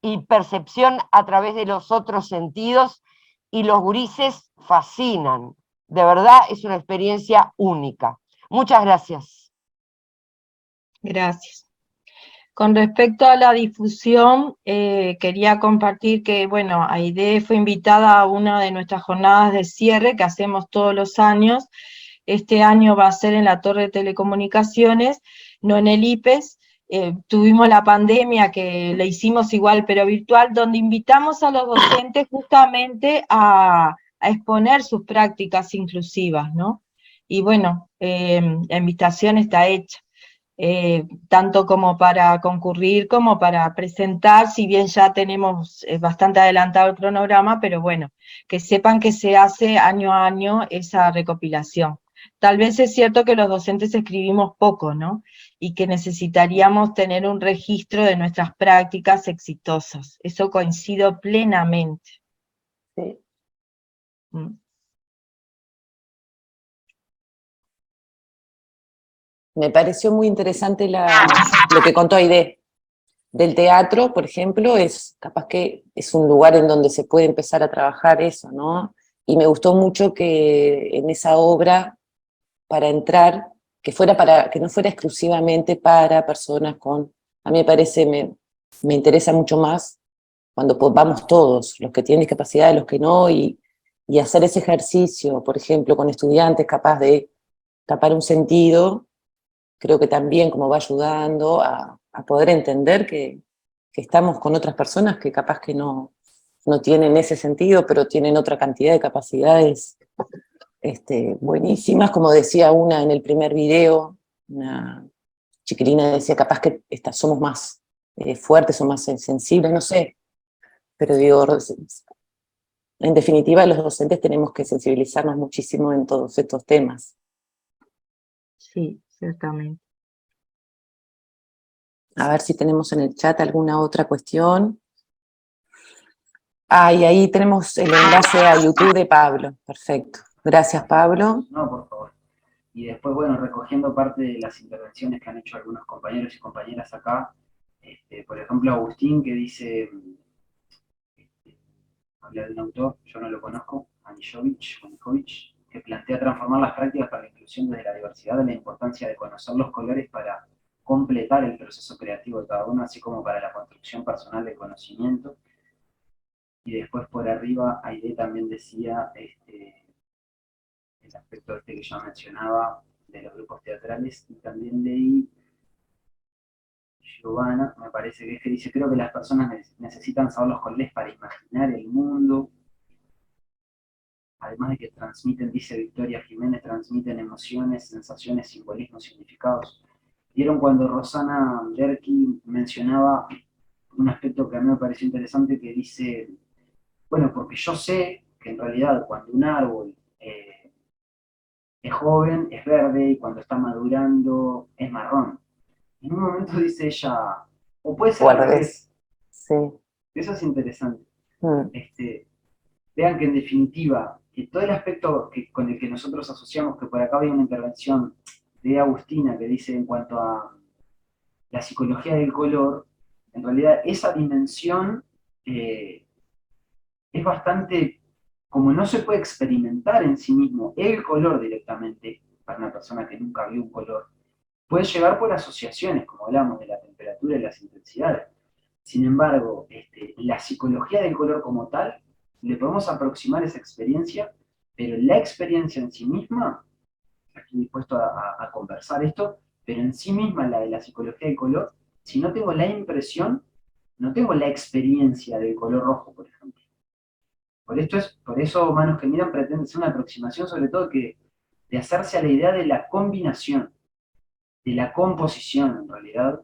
y percepción a través de los otros sentidos, y los gurises fascinan. De verdad es una experiencia única. Muchas gracias. Gracias. Con respecto a la difusión, quería compartir que, bueno, Aide fue invitada a una de nuestras jornadas de cierre que hacemos todos los años. Este año va a ser en la Torre de Telecomunicaciones, no en el IPES. Tuvimos la pandemia que la hicimos igual, pero virtual, donde invitamos a los docentes justamente a exponer sus prácticas inclusivas, ¿no? Y bueno, la invitación está hecha. Tanto como para concurrir como para presentar, si bien ya tenemos bastante adelantado el cronograma, pero bueno, que sepan que se hace año a año esa recopilación. Tal vez es cierto que los docentes escribimos poco, ¿no? Y que necesitaríamos tener un registro de nuestras prácticas exitosas. Eso coincido plenamente. Sí. Mm. Me pareció muy interesante lo que contó Aide del teatro, por ejemplo, es capaz que es un lugar en donde se puede empezar a trabajar eso, ¿no? Y me gustó mucho que en esa obra, para entrar, que no fuera exclusivamente para personas con, a mí me parece, me interesa mucho más cuando vamos todos, los que tienen discapacidad, los que no, y hacer ese ejercicio, por ejemplo, con estudiantes capaz de tapar un sentido, creo que también como va ayudando a poder entender que estamos con otras personas que capaz que no tienen ese sentido, pero tienen otra cantidad de capacidades buenísimas, como decía una en el primer video, una chiquilina decía, capaz que somos más fuertes o más sensibles, no sé, pero digo, en definitiva los docentes tenemos que sensibilizarnos muchísimo en todos estos temas. Sí, ciertamente. A ver si tenemos en el chat alguna otra cuestión. Ah, y ahí tenemos el enlace a YouTube de Pablo. Perfecto. Gracias, Pablo. No, por favor. Y después, bueno, recogiendo parte de las intervenciones que han hecho algunos compañeros y compañeras acá, por ejemplo, Agustín, que dice, habla de un autor, yo no lo conozco, Anijovic, que plantea transformar las prácticas para la inclusión desde la diversidad de la importancia de conocer los colores para completar el proceso creativo de cada uno, así como para la construcción personal del conocimiento. Y después por arriba, Aide también decía el aspecto que yo mencionaba de los grupos teatrales, y también leí Giovanna, me parece que es que dice, creo que las personas necesitan saber los colores para imaginar el mundo, además de que transmiten, dice Victoria Jiménez, transmiten emociones, sensaciones, simbolismos, significados. Vieron cuando Rosana Derqui mencionaba un aspecto que a mí me pareció interesante, que dice, bueno, porque yo sé que en realidad cuando un árbol es joven, es verde, y cuando está madurando es marrón. En un momento dice ella, o puede ser O al al revés. revés. Sí. Eso es interesante. Mm. Vean que en definitiva, que todo el aspecto con el que nosotros asociamos, que por acá hay una intervención de Agustina que dice en cuanto a la psicología del color, en realidad esa dimensión es bastante, como no se puede experimentar en sí mismo el color directamente, para una persona que nunca vio un color, puede llegar por asociaciones, como hablamos de la temperatura y las intensidades. Sin embargo, la psicología del color como tal, le podemos aproximar esa experiencia, pero la experiencia en sí misma, estoy dispuesto a conversar esto, pero en sí misma la de la psicología del color, si no tengo la impresión, no tengo la experiencia del color rojo, por ejemplo. Por eso Manos que Miran pretende ser una aproximación sobre todo de hacerse a la idea de la combinación, de la composición en realidad,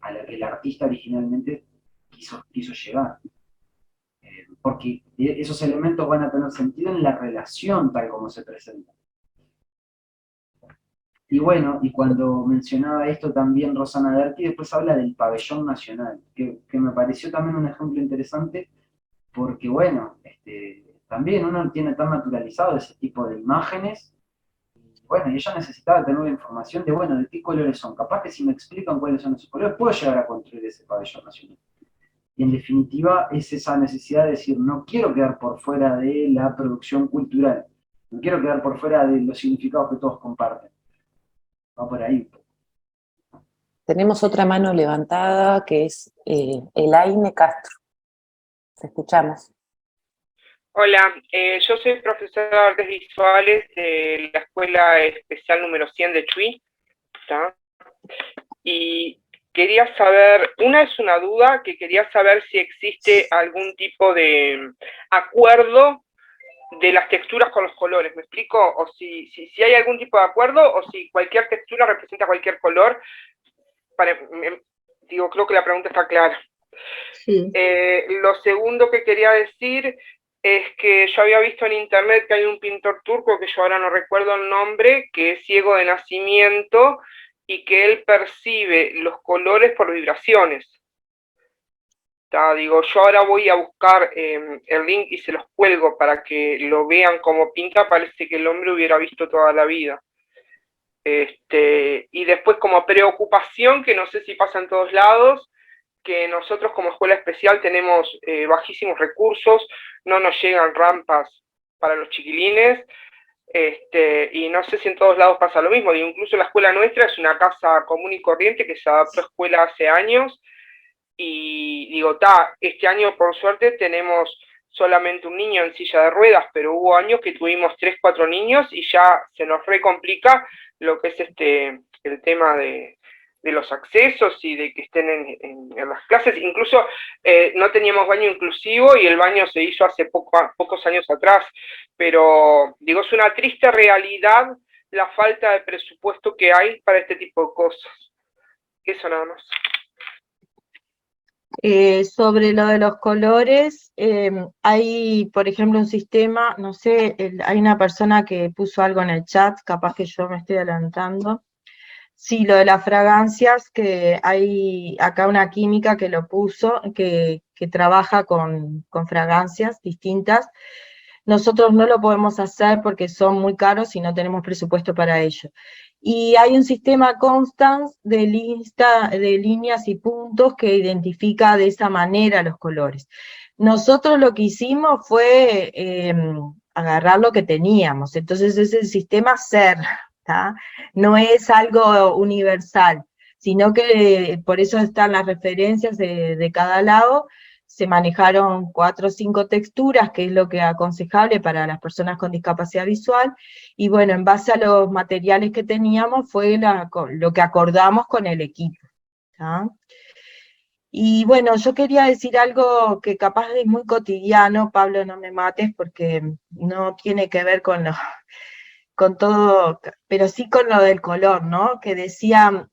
a la que el artista originalmente quiso llegar. Porque esos elementos van a tener sentido en la relación tal como se presenta. Y bueno, y cuando mencionaba esto también Rosana Derqui, después habla del pabellón nacional, que me pareció también un ejemplo interesante, porque bueno, también uno tiene tan naturalizado ese tipo de imágenes. Bueno, y ella necesitaba tener la información de, bueno, de qué colores son. Capaz que si me explican cuáles son esos colores, puedo llegar a construir ese pabellón nacional. Y en definitiva es esa necesidad de decir, no quiero quedar por fuera de la producción cultural, no quiero quedar por fuera de los significados que todos comparten. Va por ahí. Tenemos otra mano levantada que es Elaine Castro. Te escuchamos. Hola, yo soy profesora de artes visuales de la Escuela Especial número 100 de Chuy, ¿tá? Y quería saber, una es una duda, que quería saber si existe algún tipo de acuerdo de las texturas con los colores, ¿me explico? O si hay algún tipo de acuerdo, o si cualquier textura representa cualquier color. Creo que la pregunta está clara. Sí. Lo segundo que quería decir es que yo había visto en internet que hay un pintor turco, que yo ahora no recuerdo el nombre, que es ciego de nacimiento y que él percibe los colores por vibraciones. Digo, yo ahora voy a buscar el link y se los cuelgo para que lo vean como pinta, parece que el hombre hubiera visto toda la vida. Y después como preocupación, que no sé si pasa en todos lados, que nosotros como escuela especial tenemos bajísimos recursos, no nos llegan rampas para los chiquilines, y no sé si en todos lados pasa lo mismo. Digo, incluso la escuela nuestra es una casa común y corriente que se adaptó a escuela hace años, y digo, este año por suerte tenemos solamente un niño en silla de ruedas, pero hubo años que tuvimos 3, 4 niños y ya se nos recomplica lo que es el tema de los accesos y de que estén en las clases. Incluso no teníamos baño inclusivo y el baño se hizo hace pocos años atrás, pero digo, es una triste realidad la falta de presupuesto que hay para este tipo de cosas. Eso nada más. Sobre lo de los colores, hay, por ejemplo, un sistema, no sé, hay una persona que puso algo en el chat, capaz que yo me estoy adelantando. Sí, lo de las fragancias, que hay acá una química que lo puso, que trabaja con fragancias distintas. Nosotros no lo podemos hacer porque son muy caros y no tenemos presupuesto para ello. Y hay un sistema Constance de lista de líneas y puntos que identifica de esa manera los colores. Nosotros lo que hicimos fue agarrar lo que teníamos, entonces es el sistema SER, ¿tá? No es algo universal, sino que por eso están las referencias de cada lado. Se manejaron 4 o 5 texturas, que es lo que es aconsejable para las personas con discapacidad visual, y bueno, en base a los materiales que teníamos fue lo que acordamos con el equipo, ¿tá? Y bueno, yo quería decir algo que capaz es muy cotidiano, Pablo, no me mates, porque no tiene que ver con todo, pero sí con lo del color, ¿no? Que decía,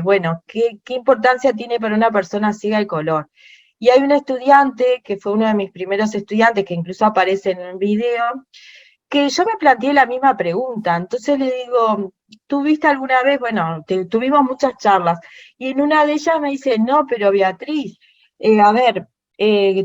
bueno, ¿qué importancia tiene para una persona ciega el color? Y hay un estudiante, que fue uno de mis primeros estudiantes, que incluso aparece en el video, que yo me planteé la misma pregunta. Entonces le digo, ¿tú viste alguna vez? Bueno, tuvimos muchas charlas, y en una de ellas me dice, no, pero Beatriz, a ver,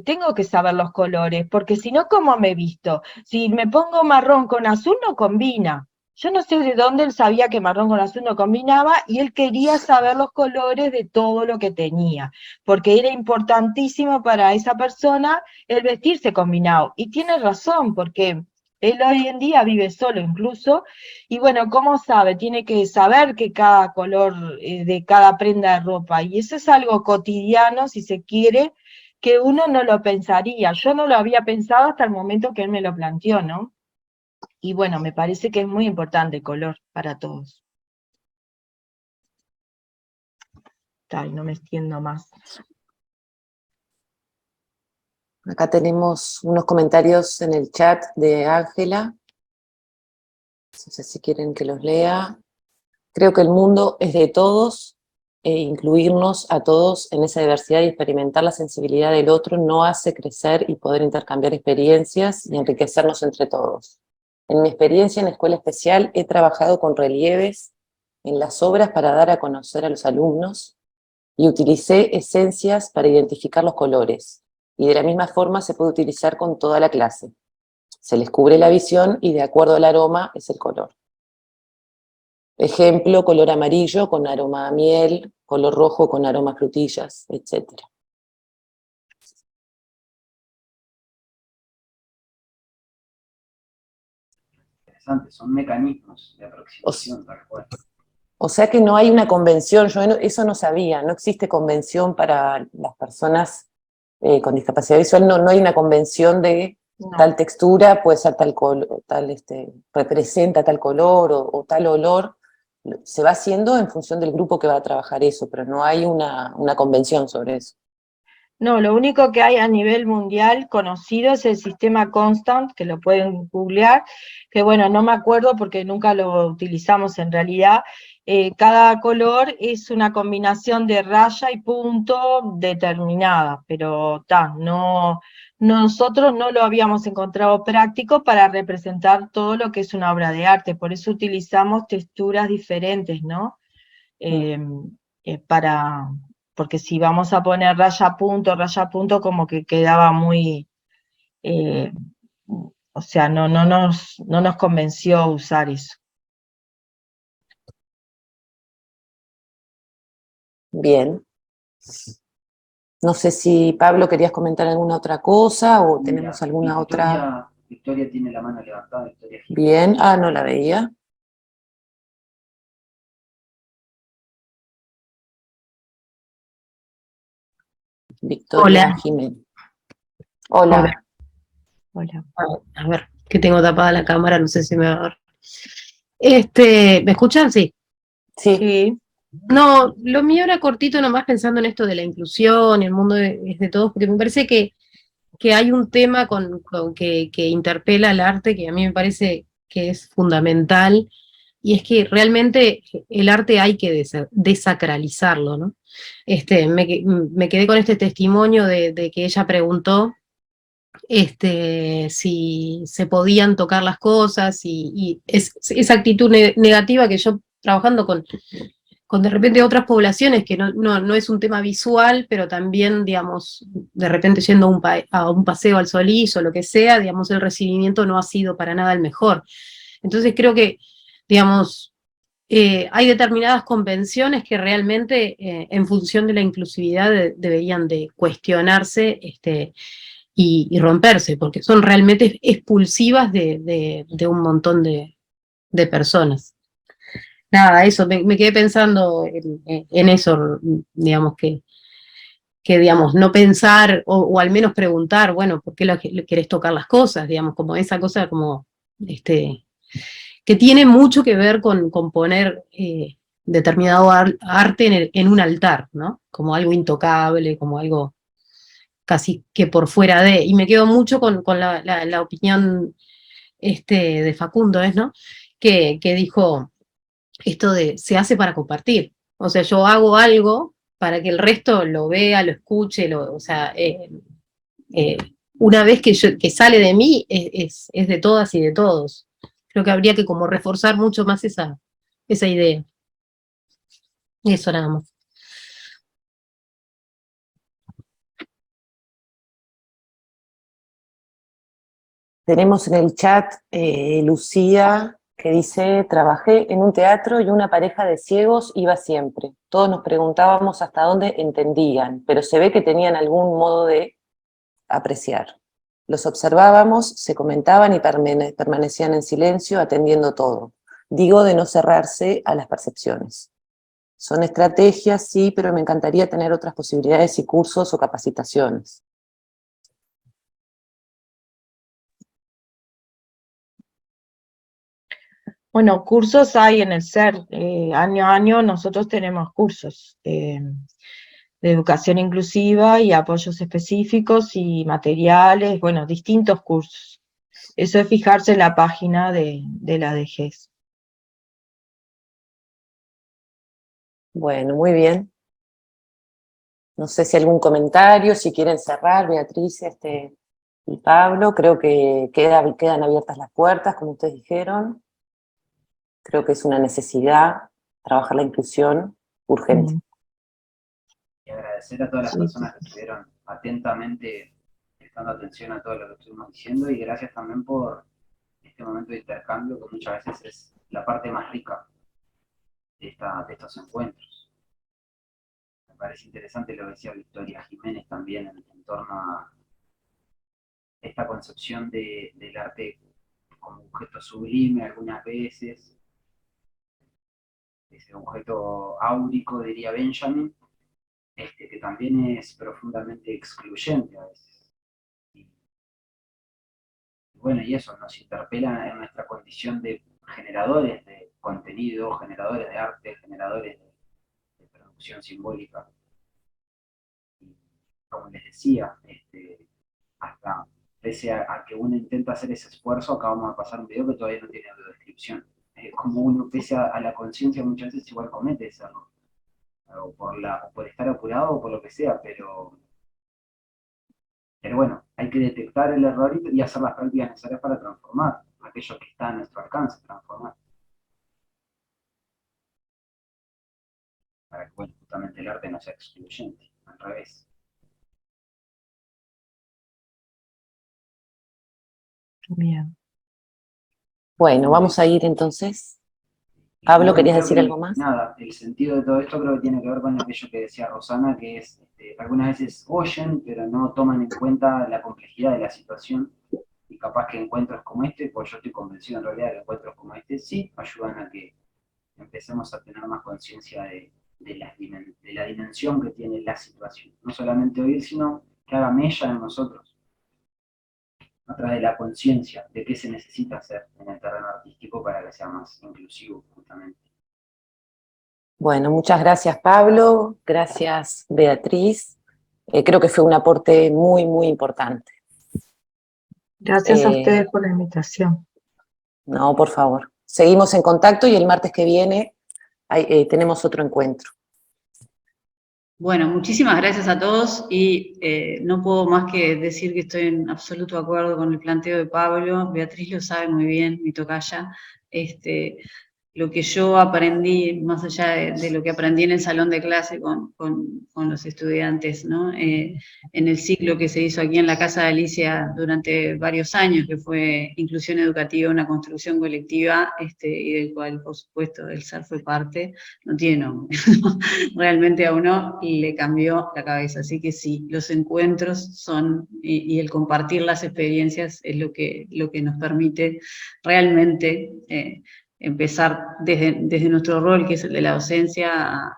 tengo que saber los colores, porque si no, ¿cómo me he visto? Si me pongo marrón con azul, no combina. Yo no sé de dónde él sabía que marrón con azul no combinaba, y él quería saber los colores de todo lo que tenía, porque era importantísimo para esa persona el vestirse combinado. Y tiene razón, porque él hoy en día vive solo incluso, y bueno, ¿cómo sabe? Tiene que saber que cada color de cada prenda de ropa, y eso es algo cotidiano, si se quiere, que uno no lo pensaría. Yo no lo había pensado hasta el momento que él me lo planteó, ¿no? Y bueno, me parece que es muy importante el color para todos. Ay, no me extiendo más. Acá tenemos unos comentarios en el chat de Ángela. No sé si quieren que los lea. Creo que el mundo es de todos, e incluirnos a todos en esa diversidad y experimentar la sensibilidad del otro no hace crecer y poder intercambiar experiencias y enriquecernos entre todos. En mi experiencia en escuela especial he trabajado con relieves en las obras para dar a conocer a los alumnos y utilicé esencias para identificar los colores, y de la misma forma se puede utilizar con toda la clase. Se les cubre la visión y de acuerdo al aroma es el color. Ejemplo, color amarillo con aroma a miel, color rojo con aroma a frutillas, etc. Interesante, son mecanismos de aproximación tal cual. O sea que no hay una convención, yo eso no sabía, no existe convención para las personas con discapacidad visual, no hay una convención de tal textura, puede ser tal color, representa tal color o tal olor. Se va haciendo en función del grupo que va a trabajar eso, pero no hay una convención sobre eso. No, lo único que hay a nivel mundial conocido es el sistema Constant, que lo pueden googlear, que bueno, no me acuerdo porque nunca lo utilizamos en realidad, cada color es una combinación de raya y punto determinada, pero nosotros no lo habíamos encontrado práctico para representar todo lo que es una obra de arte, por eso utilizamos texturas diferentes, ¿no? Eh, porque si vamos a poner raya punto, como que quedaba muy, o sea, no nos convenció usar eso. Bien. No sé si, Pablo, querías comentar alguna otra cosa o Mira, tenemos alguna otra. Victoria tiene la mano levantada, Victoria Jiménez. Bien, no la veía. Victoria Hola. Jiménez. Hola. Hola. Hola. A ver, que tengo tapada la cámara, no sé si me va a ver. ¿Me escuchan? Sí. Sí. Sí. No, lo mío era cortito nomás pensando en esto de la inclusión, el mundo es de todos, porque me parece que hay un tema que interpela al arte que a mí me parece que es fundamental, y es que realmente el arte hay que desacralizarlo, ¿no? Me quedé con este testimonio de que ella preguntó si se podían tocar las cosas y esa actitud negativa que yo trabajando con de repente otras poblaciones, que no es un tema visual, pero también, digamos, de repente yendo a un paseo al Solís o lo que sea, digamos, el recibimiento no ha sido para nada el mejor. Entonces creo que, digamos, hay determinadas convenciones que realmente, en función de la inclusividad, deberían de cuestionarse y romperse, porque son realmente expulsivas de un montón de personas. Nada, eso, me quedé pensando en eso, digamos, digamos, no pensar, o al menos preguntar, bueno, ¿por qué le querés tocar las cosas? Digamos, como esa cosa, como, que tiene mucho que ver con poner determinado arte en un altar, ¿no? Como algo intocable, como algo casi que por fuera de, y me quedo mucho con la opinión de Facundo, ¿no? Que dijo esto de se hace para compartir. O sea, yo hago algo para que el resto lo vea, lo escuche, o sea, eh, una vez que sale de mí, es de todas y de todos. Creo que habría que como reforzar mucho más esa idea. Eso nada más. Tenemos en el chat Lucía, que dice: trabajé en un teatro y una pareja de ciegos iba siempre. Todos nos preguntábamos hasta dónde entendían, pero se ve que tenían algún modo de apreciar. Los observábamos, se comentaban y permanecían en silencio atendiendo todo. Digo, de no cerrarse a las percepciones. Son estrategias, sí, pero me encantaría tener otras posibilidades y cursos o capacitaciones. Bueno, cursos hay en el SER, año a año nosotros tenemos cursos de educación inclusiva y apoyos específicos y materiales, bueno, distintos cursos. Eso es fijarse en la página de la DGES. Bueno, muy bien. No sé si algún comentario, si quieren cerrar, Beatriz y Pablo. Creo que quedan abiertas las puertas, como ustedes dijeron. Creo que es una necesidad trabajar la inclusión urgente. Y agradecer a todas las Sí, personas que estuvieron atentamente prestando atención a todo lo que estuvimos diciendo, y gracias también por este momento de intercambio que muchas veces es la parte más rica de estos encuentros. Me parece interesante lo que decía Victoria Jiménez también en torno a esta concepción del arte como objeto sublime algunas veces, ese objeto áurico, diría Benjamin, que también es profundamente excluyente a veces. Y bueno, y eso nos interpela en nuestra condición de generadores de contenido, generadores de arte, generadores de producción simbólica. Y como les decía, hasta pese a que uno intenta hacer ese esfuerzo, acá vamos a pasar un video que todavía no tiene audiodescripción. como uno, pese a la conciencia, muchas veces igual comete ese error. O por estar apurado o por lo que sea, pero bueno, hay que detectar el error y hacer las prácticas necesarias para transformar aquello que está a nuestro alcance, transformar. Para que, bueno, justamente el arte no sea excluyente, al revés. Bien. Bueno, vamos a ir entonces. Pablo, Bueno, ¿querías creo decir que, algo más? nada, el sentido de todo esto creo que tiene que ver con aquello que decía Rosana, que es, algunas veces oyen, pero no toman en cuenta la complejidad de la situación, y capaz que encuentros como este, pues yo estoy convencido en realidad que encuentros como este sí ayudan a que empecemos a tener más conciencia de la dimensión que tiene la situación. No solamente oír, sino que haga mella en nosotros, a través de la conciencia de qué se necesita hacer en el terreno artístico para que sea más inclusivo, justamente. Bueno, muchas gracias, Pablo. Gracias, Beatriz. Creo que fue un aporte muy, muy importante. Gracias a ustedes por la invitación. No, por favor. Seguimos en contacto y el martes que viene tenemos otro encuentro. Bueno, muchísimas gracias a todos y no puedo más que decir que estoy en absoluto acuerdo con el planteo de Pablo. Beatriz lo sabe muy bien, mi tocaya. Lo que yo aprendí, más allá de lo que aprendí en el salón de clase con los estudiantes, ¿no? En el ciclo que se hizo aquí en la Casa de Alicia durante varios años, que fue Inclusión Educativa, una construcción colectiva, y del cual, por supuesto, el SAR fue parte, no tiene nombre. Realmente a uno le cambió la cabeza. Así que sí, los encuentros son, y el compartir las experiencias es lo que nos permite realmente empezar desde nuestro rol, que es el de la docencia,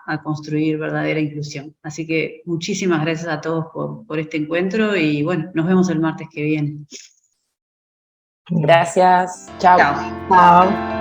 a construir verdadera inclusión. Así que muchísimas gracias a todos por este encuentro y bueno, nos vemos el martes que viene. Gracias. Chao. Chao. Chao.